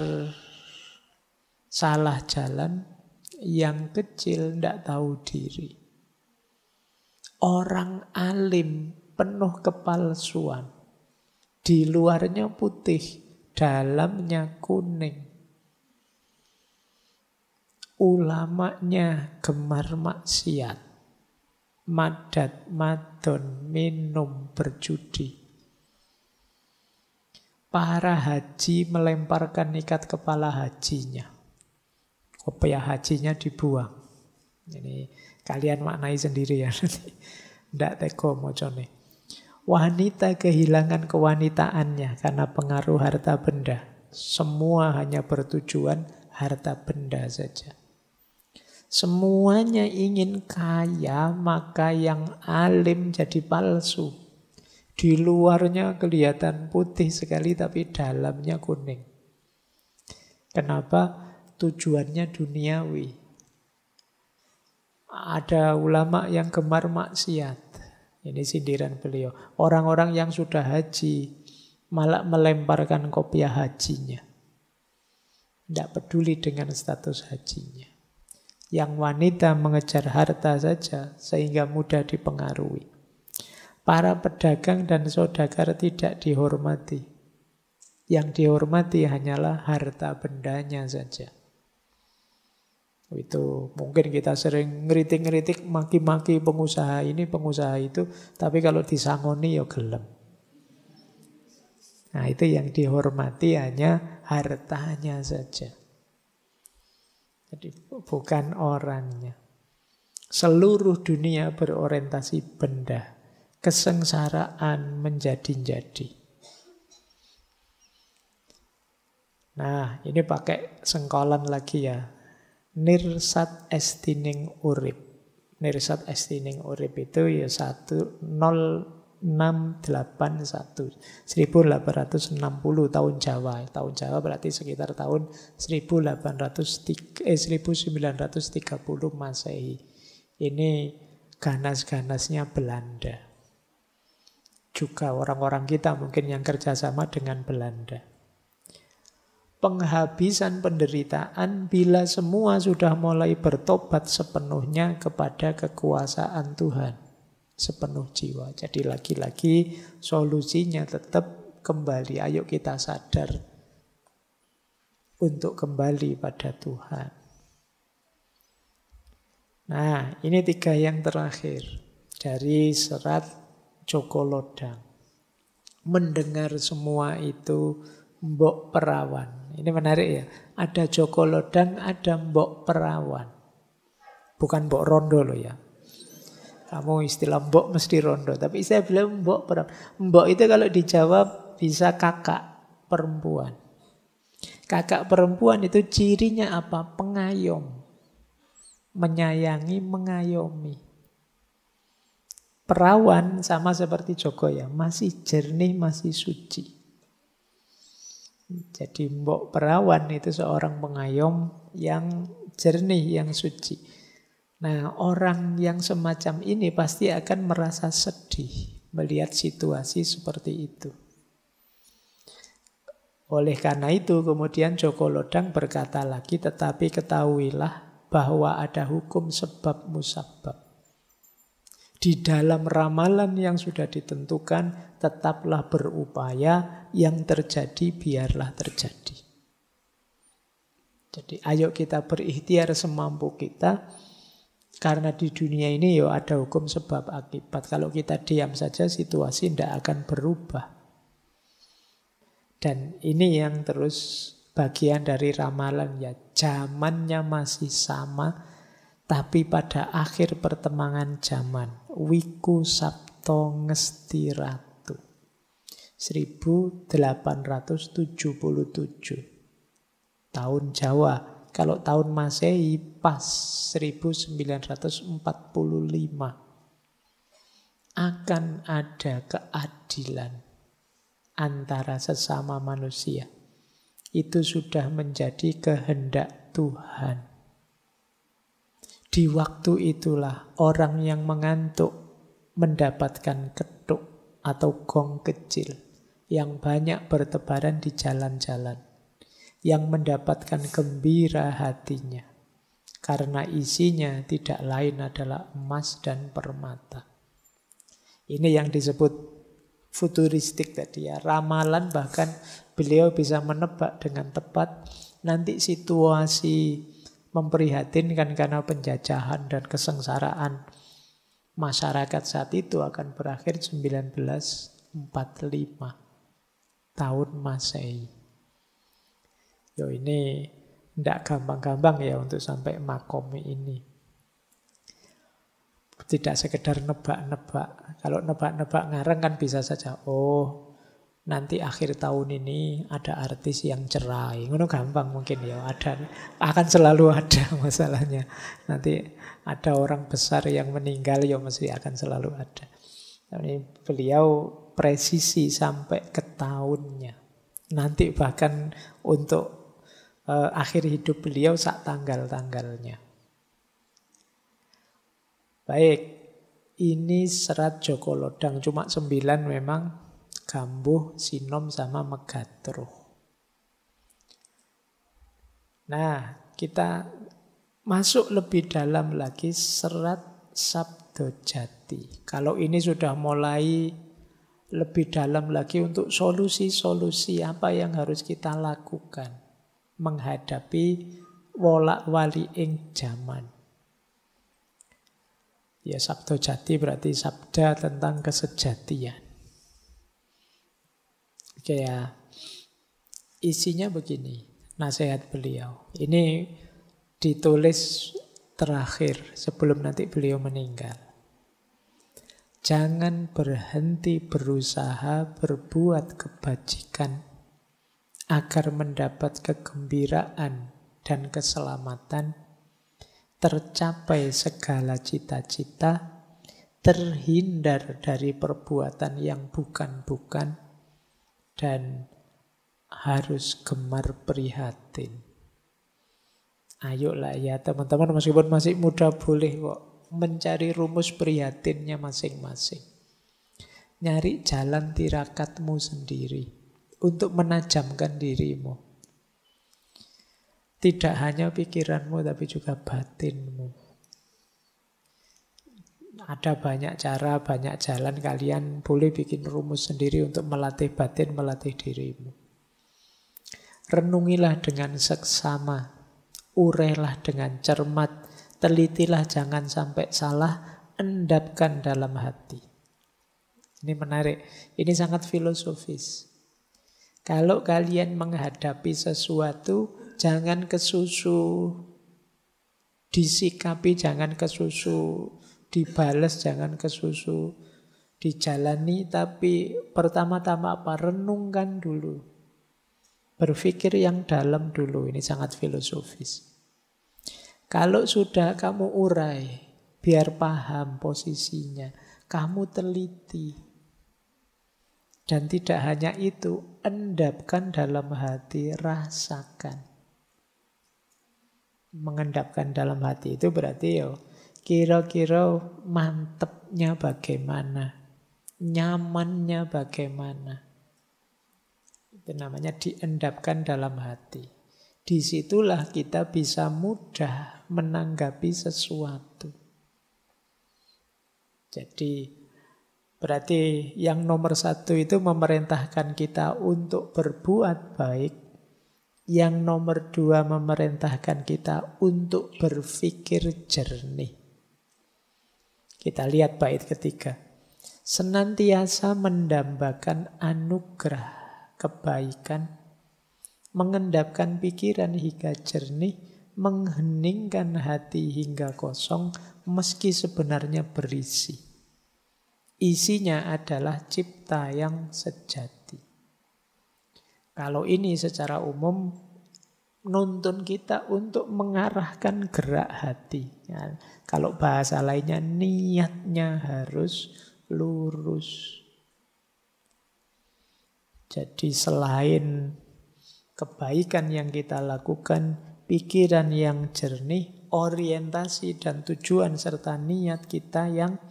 salah jalan, yang kecil tidak tahu diri. Orang alim penuh kepalsuan. Di luarnya putih, dalamnya kuning. Ulamanya gemar maksiat. Madat, madon, minum, berjudi. Para haji melemparkan ikat kepala hajinya. Kopiah hajinya dibuang. Ini kalian maknai sendiri ya. Tidak teko mocone. Wanita kehilangan kewanitaannya karena pengaruh harta benda. Semua hanya bertujuan harta benda saja. Semuanya ingin kaya, maka yang alim jadi palsu. Di luarnya kelihatan putih sekali tapi dalamnya kuning. Kenapa? Tujuannya duniawi. Ada ulama yang gemar maksiat. Ini sindiran beliau. Orang-orang yang sudah haji malah melemparkan kopiah hajinya. Tidak peduli dengan status hajinya. Yang wanita mengejar harta saja sehingga mudah dipengaruhi. Para pedagang dan saudagar tidak dihormati. Yang dihormati hanyalah harta bendanya saja. Itu mungkin kita sering ngeritik-ngeritik, maki-maki pengusaha ini, pengusaha itu, tapi kalau disangoni ya gelem. Nah, itu yang dihormati hanya hartanya saja. Jadi bukan orangnya. Seluruh dunia berorientasi benda. Kesengsaraan menjadi-jadi. Nah, ini pakai sengkolan lagi ya. Nirsat estining urip. Nirsat estining urip itu ya 10681. 1860 tahun Jawa. Tahun Jawa berarti sekitar tahun 1930 Masehi. Ini ganas-ganasnya Belanda. Juga orang-orang kita mungkin yang kerjasama dengan Belanda. Penghabisan penderitaan bila semua sudah mulai bertobat sepenuhnya kepada kekuasaan Tuhan. Sepenuh jiwa. Jadi lagi-lagi solusinya tetap kembali. Ayo kita sadar untuk kembali pada Tuhan. Nah, ini 3 yang terakhir dari serat Joko Lodang. Mendengar semua itu Mbok Perawan. Ini menarik ya. Ada Joko Lodang, ada Mbok Perawan. Bukan Mbok Rondo loh ya. Kamu istilah Mbok mesti Rondo. Tapi saya bilang Mbok Perawan. Mbok itu kalau dijawab bisa kakak perempuan. Kakak perempuan itu cirinya apa? Pengayom. Menyayangi, mengayomi. Perawan sama seperti Joko ya. Masih jernih, masih suci. Jadi Mbok Perawan itu seorang pengayom yang jernih, yang suci. Nah, orang yang semacam ini pasti akan merasa sedih melihat situasi seperti itu. Oleh karena itu kemudian Joko Lodang berkata lagi, tetapi ketahuilah bahwa ada hukum sebab musabab. Di dalam ramalan yang sudah ditentukan, tetaplah berupaya, yang terjadi biarlah terjadi. Jadi ayo kita berikhtiar semampu kita, karena di dunia ini ada hukum sebab akibat. Kalau kita diam saja situasi tidak akan berubah. Dan ini yang terus bagian dari ramalan ya. Zamannya masih sama, tapi pada akhir pertemangan zaman, Wiku Sabto Ngesti Ratu 1877 tahun Jawa. Kalau tahun Masehi pas 1945. Akan ada keadilan antara sesama manusia. Itu sudah menjadi kehendak Tuhan. Di waktu itulah orang yang mengantuk mendapatkan ketuk atau gong kecil yang banyak bertebaran di jalan-jalan, yang mendapatkan gembira hatinya karena isinya tidak lain adalah emas dan permata. Ini yang disebut futuristik tadi ya, ramalan, bahkan beliau bisa menebak dengan tepat nanti situasi memprihatinkan karena penjajahan dan kesengsaraan masyarakat saat itu akan berakhir 1945 tahun Masehi. Ini tidak gampang-gampang ya untuk sampai makom ini. Tidak sekedar nebak-nebak. Kalau nebak-nebak ngarang kan bisa saja, nanti akhir tahun ini ada artis yang cerai. Ngono gampang mungkin ya, akan selalu ada masalahnya. Nanti ada orang besar yang meninggal ya mesti akan selalu ada. Tapi beliau presisi sampai ke tahunnya. Nanti bahkan untuk akhir hidup beliau sak tanggal-tanggalnya. Baik, ini serat Joko Lodang. Cuma 9 memang, Gambuh, Sinom, sama Megatruh. Nah, kita masuk lebih dalam lagi serat Sabdojati. Kalau ini sudah mulai lebih dalam lagi untuk solusi-solusi apa yang harus kita lakukan menghadapi wolak-wali ing jaman. Ya, Sabdojati berarti sabda tentang kesejatian. Oke ya, isinya begini, nasihat beliau. Ini ditulis terakhir sebelum nanti beliau meninggal. Jangan berhenti berusaha berbuat kebajikan agar mendapat kegembiraan dan keselamatan, tercapai segala cita-cita, terhindar dari perbuatan yang bukan-bukan, dan harus gemar prihatin. Ayolah ya teman-teman, meskipun masih muda boleh kok mencari rumus prihatinnya masing-masing. Nyari jalan tirakatmu sendiri untuk menajamkan dirimu. Tidak hanya pikiranmu tapi juga batinmu. Ada banyak cara, banyak jalan. Kalian boleh bikin rumus sendiri untuk melatih batin, melatih dirimu. Renungilah dengan seksama, urailah dengan cermat, telitilah jangan sampai salah, endapkan dalam hati. Ini menarik, ini sangat filosofis. Kalau kalian menghadapi sesuatu, jangan kesusu disikapi, jangan kesusu dibales, jangan kesusu dijalani, tapi pertama-tama apa? Renungkan dulu. Berpikir yang dalam dulu, ini sangat filosofis. Kalau sudah kamu urai, biar paham posisinya, kamu teliti. Dan tidak hanya itu, endapkan dalam hati, rasakan. Mengendapkan dalam hati itu berarti kira-kira mantepnya bagaimana, nyamannya bagaimana. Itu namanya diendapkan dalam hati. Disitulah kita bisa mudah menanggapi sesuatu. Jadi berarti yang nomor 1 itu memerintahkan kita untuk berbuat baik. Yang nomor 2 memerintahkan kita untuk berpikir jernih. Kita lihat bait ketiga. Senantiasa mendambakan anugerah kebaikan, mengendapkan pikiran hingga jernih, mengheningkan hati hingga kosong, meski sebenarnya berisi. Isinya adalah cipta yang sejati. Kalau ini secara umum nuntun kita untuk mengarahkan gerak hati. Ya, kalau bahasa lainnya niatnya harus lurus. Jadi selain kebaikan yang kita lakukan, pikiran yang jernih, orientasi dan tujuan serta niat kita yang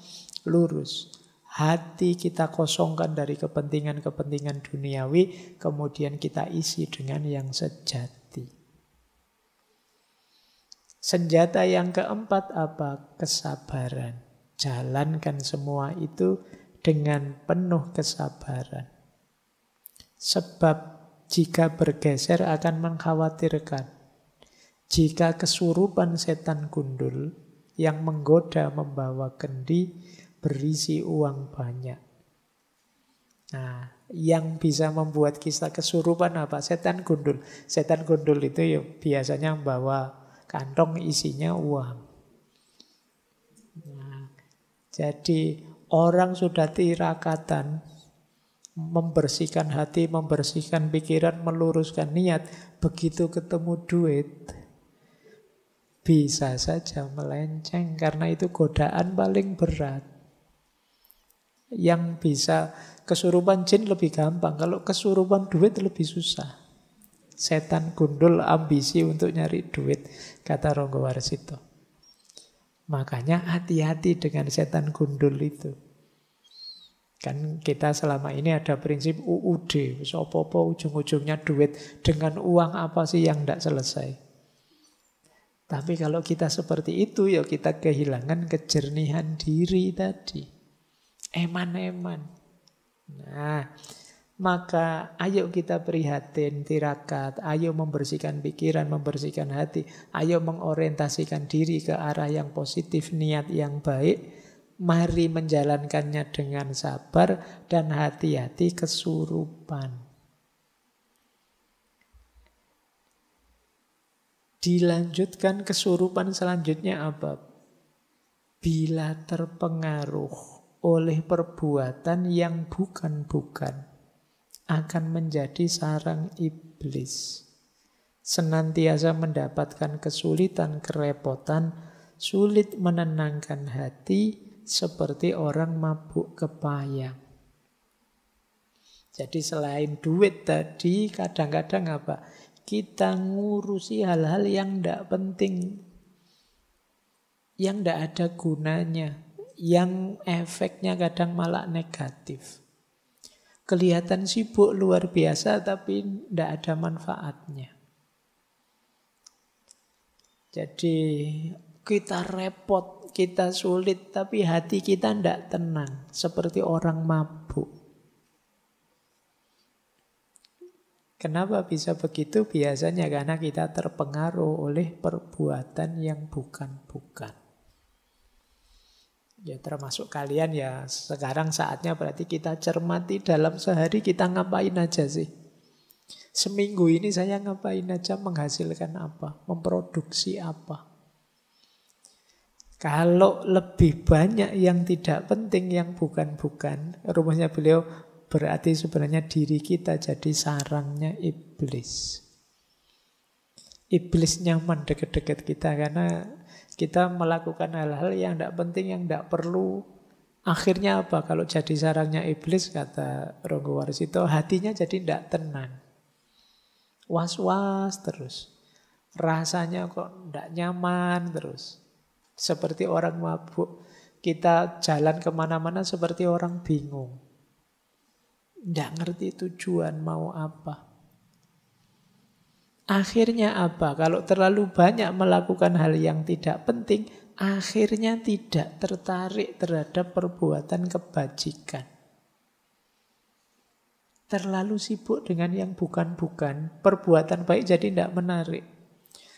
lurus. Hati kita kosongkan dari kepentingan-kepentingan duniawi, kemudian kita isi dengan yang sejati. Senjata yang keempat apa? Kesabaran. Jalankan semua itu dengan penuh kesabaran. Sebab jika bergeser akan mengkhawatirkan. Jika kesurupan setan gundul yang menggoda membawa kendi, berisi uang banyak. Nah, yang bisa membuat kita kesurupan apa? Setan gundul. Setan gundul itu biasanya membawa kantong isinya uang. Nah, jadi orang sudah tirakatan membersihkan hati, membersihkan pikiran, meluruskan niat. Begitu ketemu duit, bisa saja melenceng karena itu godaan paling berat. Yang bisa kesurupan jin lebih gampang. Kalau kesurupan duit lebih susah. Setan gundul ambisi untuk nyari duit, kata Ronggo Warsito. Makanya hati-hati dengan setan gundul itu. Kan kita selama ini ada prinsip UUD. Apa-apa ujung-ujungnya duit. Dengan uang apa sih yang tidak selesai? Tapi kalau kita seperti itu, ya kita kehilangan kejernihan diri tadi. Eman-eman. Nah, maka ayo kita prihatin, tirakat. Ayo membersihkan pikiran, membersihkan hati. Ayo mengorientasikan diri ke arah yang positif, niat yang baik. Mari menjalankannya dengan sabar dan hati-hati kesurupan. Dilanjutkan kesurupan selanjutnya apa? Bila terpengaruh oleh perbuatan yang bukan-bukan, akan menjadi sarang iblis. Senantiasa mendapatkan kesulitan, kerepotan, sulit menenangkan hati, seperti orang mabuk kepayang. Jadi selain duit tadi, kadang-kadang apa? Kita ngurusi hal-hal yang tidak penting, yang tidak ada gunanya, yang efeknya kadang malah negatif. Kelihatan sibuk luar biasa tapi tidak ada manfaatnya. Jadi kita repot, kita sulit, tapi hati kita tidak tenang, seperti orang mabuk. Kenapa bisa begitu? Biasanya karena kita terpengaruh oleh perbuatan yang bukan-bukan. Ya termasuk kalian ya, sekarang saatnya berarti kita cermati dalam sehari kita ngapain aja sih. Seminggu ini saya ngapain aja, menghasilkan apa, memproduksi apa. Kalau lebih banyak yang tidak penting, yang bukan-bukan, rumusnya beliau, berarti sebenarnya diri kita jadi sarangnya iblis. Iblis nyaman dekat-dekat kita karena kita melakukan hal-hal yang tidak penting, yang tidak perlu. Akhirnya apa? Kalau jadi sarangnya iblis, kata Ronggo Warsito, hatinya jadi tidak tenang. Was-was terus. Rasanya kok tidak nyaman terus. Seperti orang mabuk. Kita jalan kemana-mana seperti orang bingung. Tidak ngerti tujuan mau apa. Akhirnya apa? Kalau terlalu banyak melakukan hal yang tidak penting, akhirnya tidak tertarik terhadap perbuatan kebajikan. Terlalu sibuk dengan yang bukan-bukan, perbuatan baik jadi tidak menarik.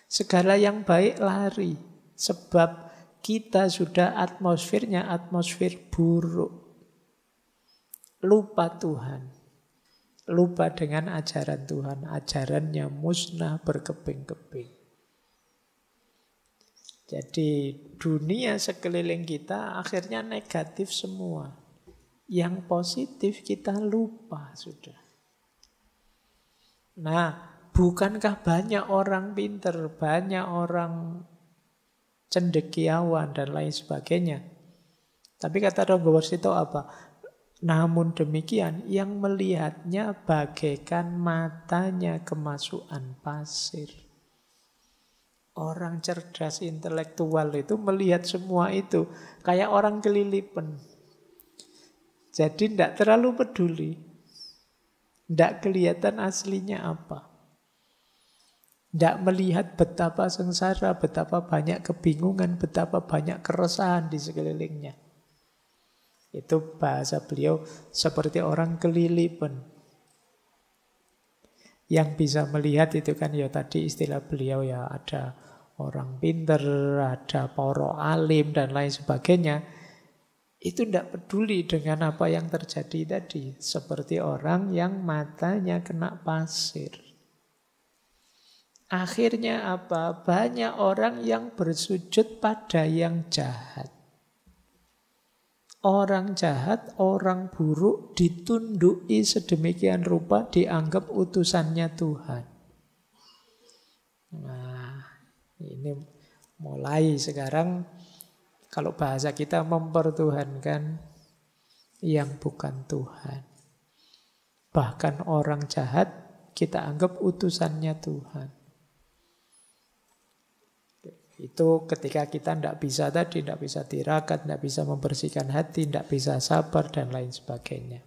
Segala yang baik lari, sebab kita sudah atmosfernya atmosfer buruk. Lupa Tuhan. Lupa dengan ajaran Tuhan. Ajarannya musnah berkeping-keping. Jadi dunia sekeliling kita akhirnya negatif semua. Yang positif kita lupa sudah. Nah, bukankah banyak orang pinter, banyak orang cendekiawan dan lain sebagainya. Tapi kata Ronggo Warsito apa? Namun demikian, yang melihatnya bagaikan matanya kemasukan pasir. Orang cerdas intelektual itu melihat semua itu kayak orang kelilipan. Jadi tidak terlalu peduli. Tidak kelihatan aslinya apa. Tidak melihat betapa sengsara, betapa banyak kebingungan, betapa banyak keresahan di sekelilingnya. Itu bahasa beliau seperti orang kelilipan. Yang bisa melihat itu kan ya tadi istilah beliau ya, ada orang pinter, ada para alim dan lain sebagainya. Itu tidak peduli dengan apa yang terjadi tadi. Seperti orang yang matanya kena pasir. Akhirnya apa? Banyak orang yang bersujud pada yang jahat. Orang jahat, orang buruk ditunduki sedemikian rupa dianggap utusannya Tuhan. Nah, ini mulai sekarang kalau bahasa kita mempertuhankan yang bukan Tuhan. Bahkan orang jahat kita anggap utusannya Tuhan. Itu ketika kita tidak bisa tadi, tidak bisa tirakat, tidak bisa membersihkan hati, tidak bisa sabar, dan lain sebagainya.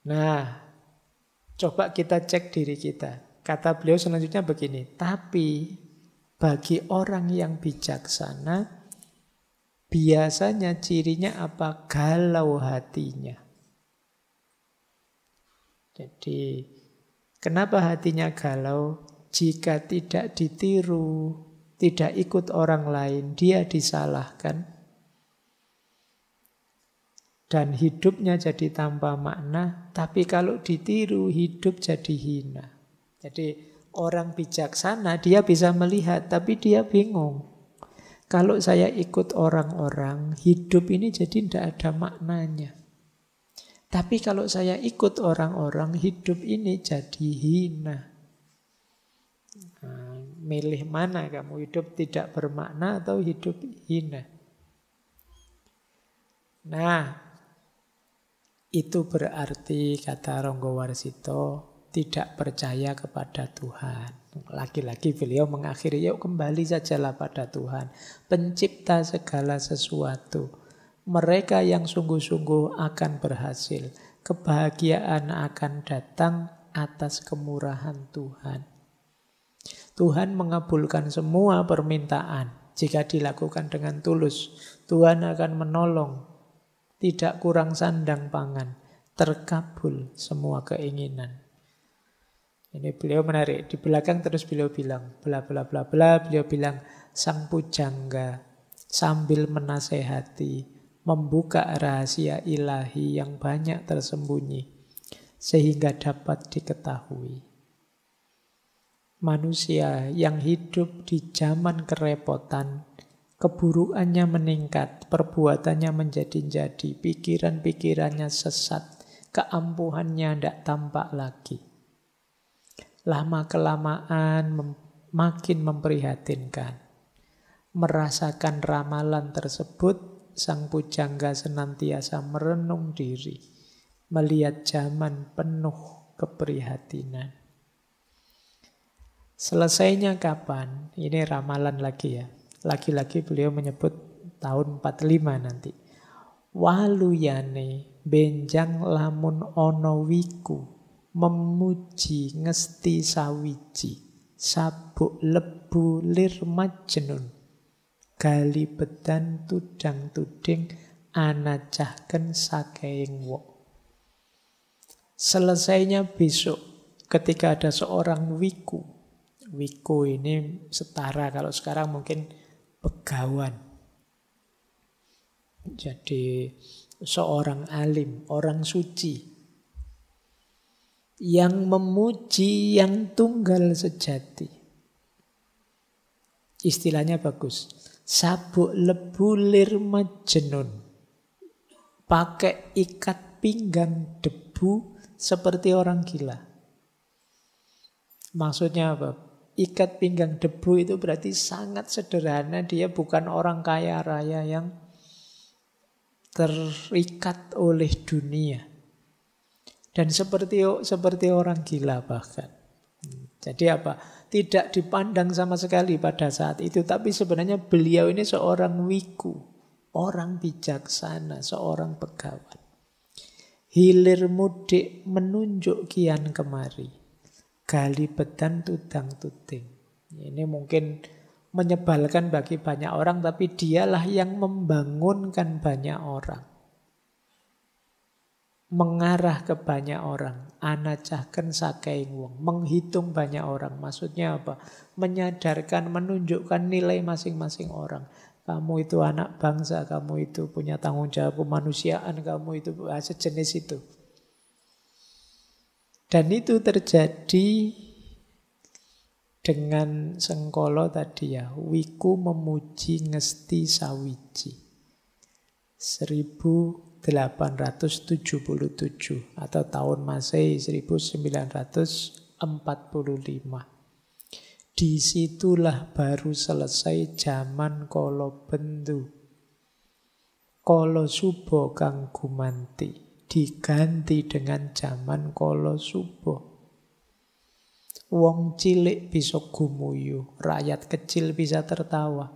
Nah, coba kita cek diri kita. Kata beliau selanjutnya begini, tapi bagi orang yang bijaksana, biasanya cirinya apa? Galau hatinya. Jadi, kenapa hatinya galau? Jika tidak ditiru, tidak ikut orang lain, dia disalahkan. Dan hidupnya jadi tanpa makna, tapi kalau ditiru, hidup jadi hina. Jadi orang bijaksana, dia bisa melihat, tapi dia bingung. Kalau saya ikut orang-orang, hidup ini jadi tidak ada maknanya. Tapi kalau saya ikut orang-orang, hidup ini jadi hina. Nah, milih mana kamu, hidup tidak bermakna atau hidup hina? Nah, itu berarti kata Ronggo Warsito tidak percaya kepada Tuhan. Lagi-lagi beliau mengakhiri, yuk kembali sajalah pada Tuhan, pencipta segala sesuatu. Mereka yang sungguh-sungguh akan berhasil. Kebahagiaan akan datang atas kemurahan Tuhan. Tuhan mengabulkan semua permintaan jika dilakukan dengan tulus. Tuhan akan menolong, tidak kurang sandang pangan, terkabul semua keinginan. Ini beliau menarik. Di belakang terus beliau bilang, bla bla bla bla, beliau bilang, sang pujangga sambil menasehati, membuka rahasia ilahi yang banyak tersembunyi, sehingga dapat diketahui. Manusia yang hidup di zaman kerepotan, keburukannya meningkat, perbuatannya menjadi-jadi, pikiran-pikirannya sesat, keampuhannya tidak tampak lagi. Lama-kelamaan makin memprihatinkan. Merasakan ramalan tersebut, sang pujangga senantiasa merenung diri, melihat zaman penuh keprihatinan. Selesainya kapan? Ini ramalan lagi ya. Lagi-lagi beliau menyebut tahun 45 nanti. Waluyane benjang lamun ono wiku, memuji ngesti sawiji, sabuk lebu lir majnun, gali bedan tudang tuding, anacahken sakeing wok. Selesainya besok ketika ada seorang wiku. Wiku ini setara, kalau sekarang mungkin begawan. Jadi seorang alim, orang suci, yang memuji yang tunggal sejati. Istilahnya bagus. Sabuk lebu lir majnun. Pakai ikat pinggang debu seperti orang gila. Maksudnya apa? Ikat pinggang debu itu berarti sangat sederhana. Dia bukan orang kaya raya yang terikat oleh dunia. Dan seperti orang gila bahkan. Jadi apa? Tidak dipandang sama sekali pada saat itu. Tapi sebenarnya beliau ini seorang wiku. Orang bijaksana, seorang begawan. Hilir mudik menunjuk kian kemari. Gali bedan tudang tuding. Ini mungkin menyebalkan bagi banyak orang, tapi dialah yang membangunkan banyak orang. Mengarah ke banyak orang. Anacahken sakeing wong. Menghitung banyak orang. Maksudnya apa? Menyadarkan, menunjukkan nilai masing-masing orang. Kamu itu anak bangsa, kamu itu punya tanggung jawab kemanusiaan, kamu itu sejenis itu. Dan itu terjadi dengan Sengkolo tadi ya. Wiku memuji ngesti sawiji. 1877 atau tahun Masehi 1945. Disitulah baru selesai zaman Kolobendu. Kala suba kang gumanti diganti dengan zaman kala suba. Wong cilik bisa gumuyu, rakyat kecil bisa tertawa.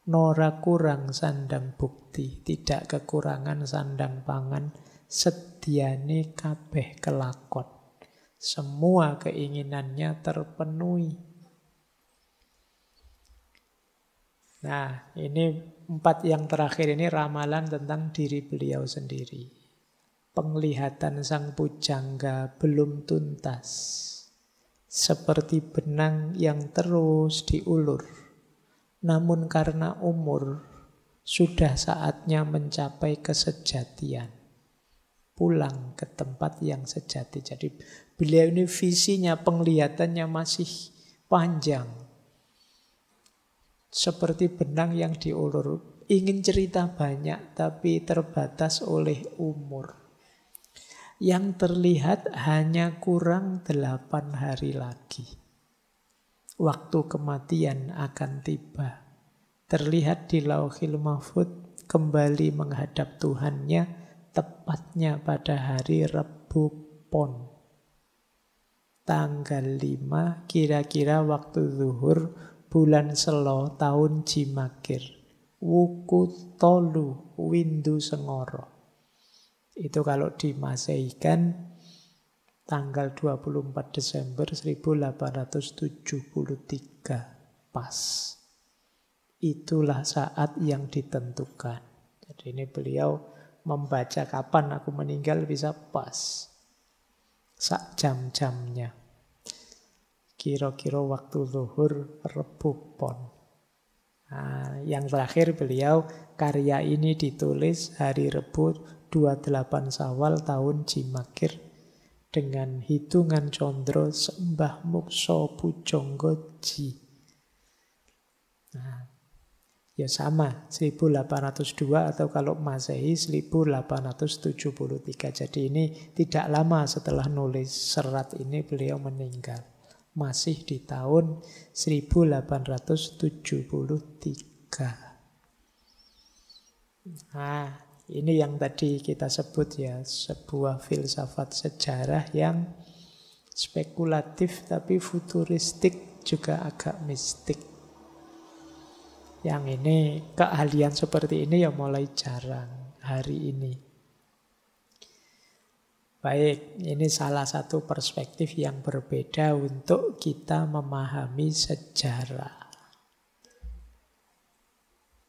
Nora kurang sandang bukti, tidak kekurangan sandang pangan, sediane kabeh kelakon. Semua keinginannya terpenuhi. Nah, ini 4 yang terakhir ini ramalan tentang diri beliau sendiri. Penglihatan sang pujangga belum tuntas. Seperti benang yang terus diulur. Namun karena umur, sudah saatnya mencapai kesejatian. Pulang ke tempat yang sejati. Jadi beliau ini visinya, penglihatannya masih panjang. Seperti benang yang diulur. Ingin cerita banyak, tapi terbatas oleh umur. Yang terlihat hanya kurang 8 hari lagi. Waktu kematian akan tiba. Terlihat di Lauhil Mahfudz kembali menghadap Tuhannya tepatnya pada hari Rebu Pon. Tanggal 5 kira-kira waktu zuhur bulan Selo tahun Jimakir. Wuku tolu windu sengoro. Itu kalau dimaseikan tanggal 24 Desember 1873 pas. Itulah saat yang ditentukan. Jadi ini beliau membaca kapan aku meninggal bisa pas. Sak jam-jamnya. Kira-kira waktu zuhur Rebu Pon. Nah, yang terakhir beliau karya ini ditulis hari Rebu 28 Syawal tahun Jimakir. Dengan hitungan condro sembah mukso pujanggaji. Nah, ya sama 1802 atau kalau Masehi 1873. Jadi ini tidak lama setelah nulis serat ini beliau meninggal. Masih di tahun 1873. Nah, ini yang tadi kita sebut ya, sebuah filsafat sejarah yang spekulatif tapi futuristik juga agak mistik. Yang ini keahlian seperti ini ya mulai jarang hari ini. Baik, ini salah satu perspektif yang berbeda untuk kita memahami sejarah.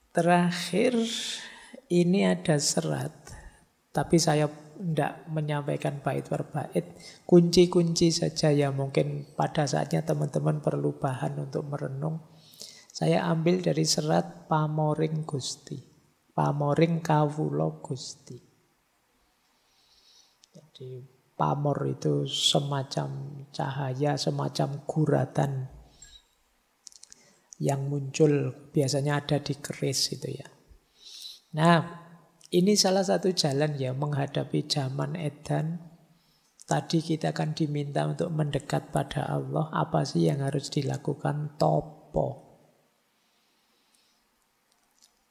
Terakhir, ini ada serat, tapi saya tidak menyampaikan bait per bait. Kunci-kunci saja ya mungkin pada saatnya teman-teman perlu bahan untuk merenung. Saya ambil dari serat Pamoring Gusti. Pamoring Kawula Gusti. Jadi pamor itu semacam cahaya, semacam guratan yang muncul biasanya ada di keris itu ya. Nah, ini salah satu jalan ya menghadapi zaman edan. Tadi kita akan diminta untuk mendekat pada Allah. Apa sih yang harus dilakukan? Topo.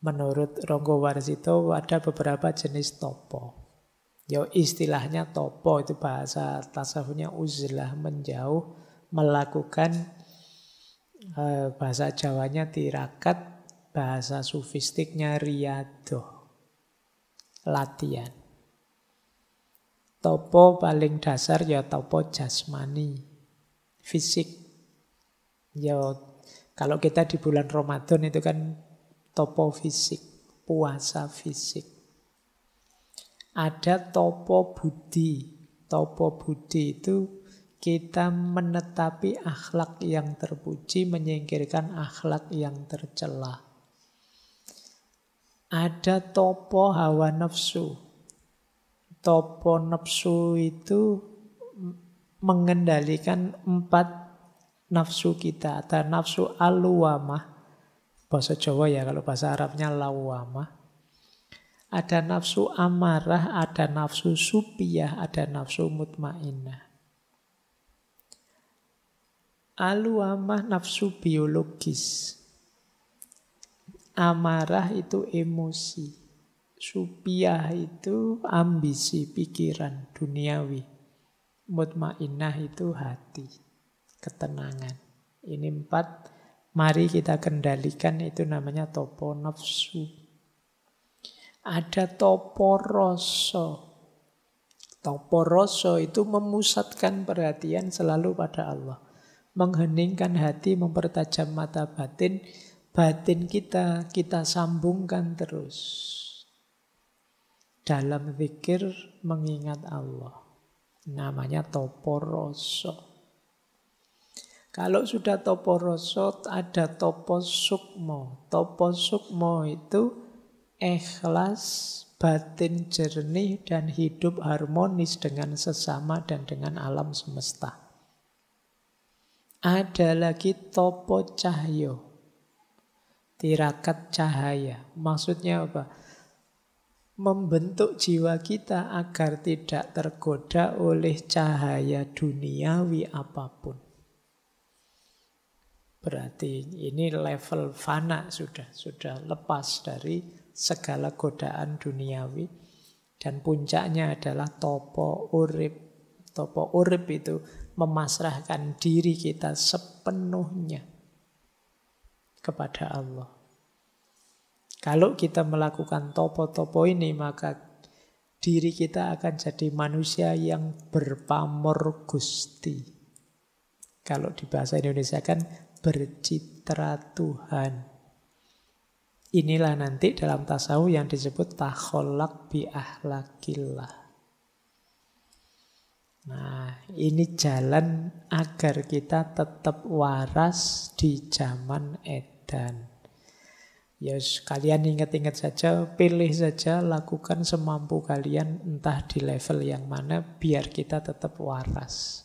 Menurut Ronggo Warsito ada beberapa jenis topo. Ya istilahnya topo itu bahasa tasawufnya uzlah, menjauh, melakukan bahasa Jawanya tirakat. Bahasa sufistiknya riadoh, latihan. Topo paling dasar ya topo jasmani, fisik. Ya kalau kita di bulan Ramadan itu kan topo fisik, puasa fisik. Ada topo budi. Topo budi itu kita menetapi akhlak yang terpuji, menyingkirkan akhlak yang tercela. Ada topo hawa nafsu. Topo nafsu itu mengendalikan 4 nafsu kita. Ada nafsu al-luwamah. Bahasa Jawa ya, kalau bahasa Arabnya lawamah. Ada nafsu amarah, ada nafsu supiyah, ada nafsu mutmainnah. Al-luwamah nafsu biologis. Amarah itu emosi. Supiah itu ambisi, pikiran, duniawi. Mutmainnah itu hati, ketenangan. Ini 4, mari kita kendalikan, itu namanya topo nafsu. Ada topo rasa. Topo rasa itu memusatkan perhatian selalu pada Allah. Mengheningkan hati, mempertajam mata batin. Batin kita sambungkan terus. Dalam zikir mengingat Allah. Namanya topo rasa. Kalau sudah topo rasa, ada topo sukmo. Topo sukmo itu ikhlas, batin jernih, dan hidup harmonis dengan sesama dan dengan alam semesta. Ada lagi topo cahyo. Tirakat cahaya. Maksudnya apa? Membentuk jiwa kita agar tidak tergoda oleh cahaya duniawi apapun. Berarti ini level fana sudah lepas dari segala godaan duniawi. Dan puncaknya adalah topo urip. Topo urip itu memasrahkan diri kita sepenuhnya kepada Allah. Kalau kita melakukan topo-topo ini, maka diri kita akan jadi manusia yang berpamor Gusti. Kalau di bahasa Indonesia kan bercitra Tuhan. Inilah nanti dalam tasawuf yang disebut takholak bi ahlakillah. Nah, ini jalan agar kita tetap waras di zaman edan. Ya, kalian ingat-ingat saja, pilih saja, lakukan semampu kalian, entah di level yang mana, biar kita tetap waras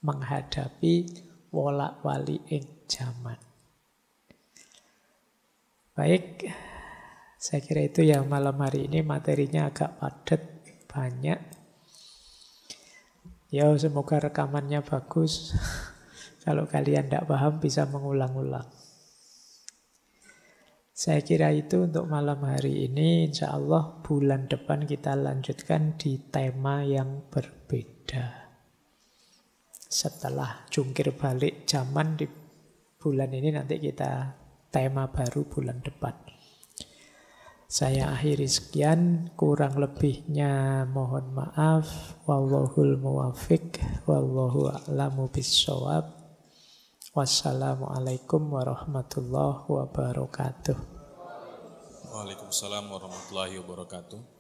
menghadapi wolak-walik zaman. Baik, saya kira itu ya malam hari ini. Materinya agak padat, banyak. Ya, semoga rekamannya bagus. Kalau kalian tidak paham bisa mengulang-ulang. Saya kira itu untuk malam hari ini. Insya Allah bulan depan kita lanjutkan di tema yang berbeda. Setelah jungkir balik zaman di bulan ini, nanti kita tema baru bulan depan. Saya akhiri sekian, kurang lebihnya mohon maaf. Wallahul muwafiq, wallahu a'lamu bissawab. Wassalamualaikum warahmatullahi wabarakatuh. Waalaikumsalam warahmatullahi wabarakatuh.